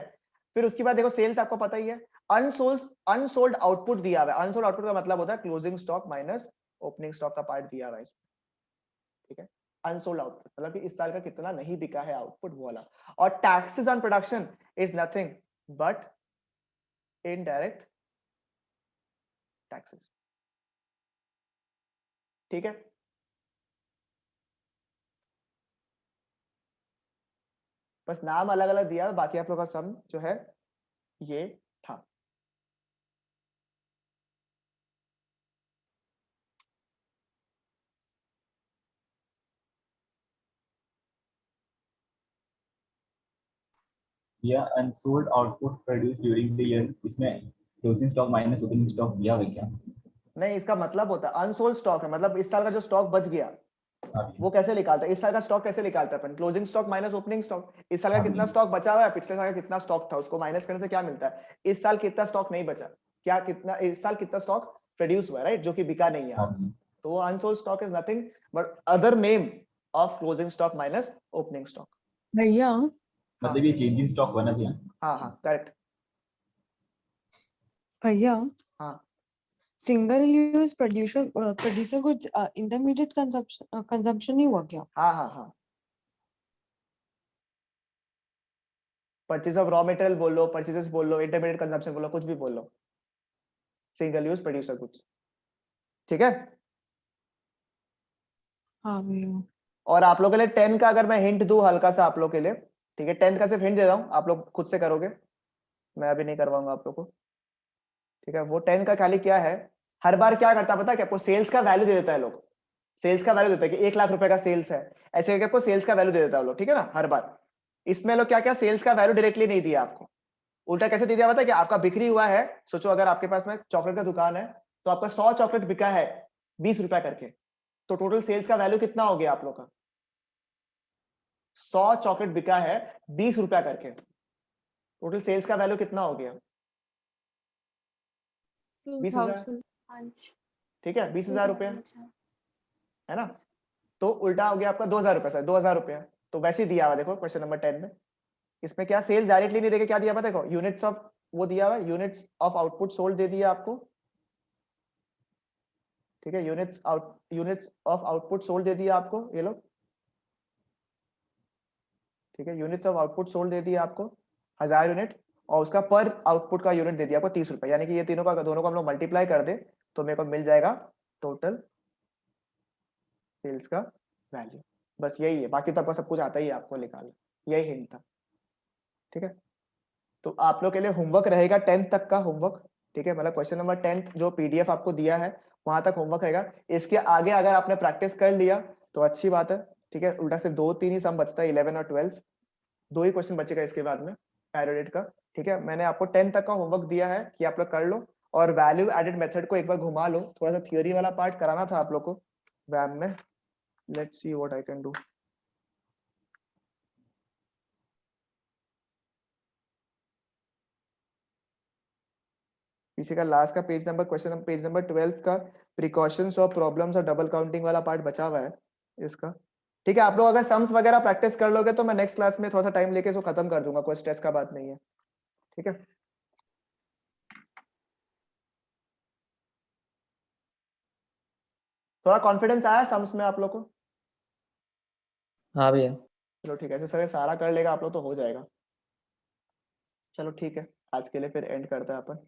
फिर उसके बाद देखो सेल्स आपको पता ही है, अनसोल्ड आउटपुट दिया हुआ है। अनसोल्ड आउटपुट का मतलब होता है closing stock minus opening stock का पार्ट दिया हुआ है इसमें। ठीक है, अनसोल्ड आउटपुट मतलब कि इस साल का कितना नहीं बिका है आउटपुट, वो वाला। और taxes on production is nothing but indirect taxes. ठीक है, बस नाम अलग अलग दिया, बाकी आप लोग का सम जो है ये था। या unsold output produce during the year, इसमें closing stock minus opening stock दिया हुआ है क्या? नहीं, इसका मतलब होता है अनसोल्ड स्टॉक है, मतलब इस साल का जो स्टॉक बच गया वो कैसे निकालता है, इस साल का स्टॉक कैसे निकालता है अपन, closing stock minus opening stock. इस साल का कितना स्टॉक बचा हुआ है, पिछले साल का कितना स्टॉक था, उसको माइनस करने से क्या मिलता है, इस साल कितना स्टॉक नहीं बचा, क्या कितना इस साल कितना स्टॉक प्रोड्यूस हुआ है, राइट, जो कि बिका नहीं है। तो वो unsold stock is nothing but other name of closing stock minus opening stock. भैया मतलब ये चेंज इन स्टॉक बना दिया। हाँ करेक्ट। भैया हाँ, single use producer goods intermediate consumption नहीं हुआ क्या? हाँ परचेज ऑफ रॉ मटेरियल बोल लो, परचेजेस बोल लो, इंटरमीडिएट कंजम्पशन बोल लो, कुछ भी बोल लो, सिंगल यूज प्रोड्यूसर गुड्स। ठीक है, हाँ भैया। और आप लोग के लिए 10 का अगर मैं हिंट दूं हल्का सा आप लोग के लिए, ठीक है, 10 का सिर्फ हिंट दे रहा हूं, आप लोग खुद से करोगे, मैं अभी नहीं करवाऊंगा आप लोग को। ठीक है, वो 10 का खाली क्या है, हर बार क्या करता है पता है क्या, आपको सेल्स का वैल्यू दे देता है लोग, सेल्स का वैल्यू देता है कि 1 लाख रुपए का सेल्स है, ऐसे करके आपको सेल्स का वैल्यू दे देता है लोग। ठीक है ना, हर बार। इसमें लोग क्या क्या सेल्स का वैल्यू डायरेक्टली नहीं दिया आपको, उल्टा कैसे दे दिया पता है कि आपका बिक्री हुआ है, सोचो अगर आपके पास में चॉकलेट का दुकान है तो आपका 100 चॉकलेट बिका है 20 रुपए करके, तो टोटल सेल्स का वैल्यू कितना हो गया आप लोग का, 100 चॉकलेट बिका है 20 रुपया करके, टोटल सेल्स का वैल्यू कितना हो गया, 20,000। ठीक है, 20,000 रुपया है ना, तो उल्टा हो गया आपका 2,000 रुपया, 2,000 रुपया। तो वैसे ही दिया हुआ देखो क्वेश्चन नंबर 10 में, इसमें क्या सेल्स डायरेक्टली नहीं देके क्या दिया पता है, देखो यूनिट्स ऑफ वो दिया हुआ है, यूनिट्स ऑफ आउटपुट सोल्ड दे दिया आपको, ठीक है, यूनिट्स ऑफ आउटपुट सोल्ड दे दिया आपको ये लोग, ठीक है, यूनिट्स ऑफ आउटपुट सोल्ड दे दिया आपको 1000 यूनिट, और उसका पर आउटपुट का यूनिट दे दिया आपको 30 रुपए, यानी कि ये तीनों का दोनों को हम लोग मल्टीप्लाई कर दे तो मेरे को मिल जाएगा टोटल सेल्स का वैल्यू। बस यही है, बाकी तो आपको सब कुछ आता ही है, आपको निकालना, यही हिंट था, ठीक है। तो आप लोग के लिए होमवर्क रहेगा 10th तक का होमवर्क, ठीक है, मतलब क्वेश्चन नंबर 10th जो पीडीएफ आपको दिया है वहां तक होमवर्क रहेगा। इसके आगे अगर आपने प्रैक्टिस कर लिया तो अच्छी बात है, ठीक है, उल्टा से 2-3 ही सम बचता है, 11 और 12, 2 ही क्वेश्चन बचेगा इसके बाद में पैरोडेट का, ठीक है। मैंने आपको 10 तक का होमवर्क दिया है कि आप लोग कर लो, और वैल्यू एडेड मेथड को एक बार घुमा लो, थोड़ा सा थियोरी वाला पार्ट कराना था आप लोग को वैम में। Let's see what I can do. पीछे का लास्ट का page number question page number 12 का प्रिकॉशंस और प्रॉब्लम्स और डबल काउंटिंग वाला पार्ट बचा हुआ है इसका, ठीक है। आप लोग अगर सम्स वगैरह प्रैक्टिस कर लोगे तो मैं नेक्स्ट क्लास में थोड़ा सा टाइम लेके इसको खत्म कर दूंगा, कोई स्ट्रेस का बात नहीं है, ठीक है। थोड़ा कॉन्फिडेंस आया सम्स में आप लोग को? हाँ भैया। चलो ठीक है, ऐसे सर सारा कर लेगा आप लोग तो हो जाएगा। चलो ठीक है, आज के लिए फिर एंड करते हैं अपन।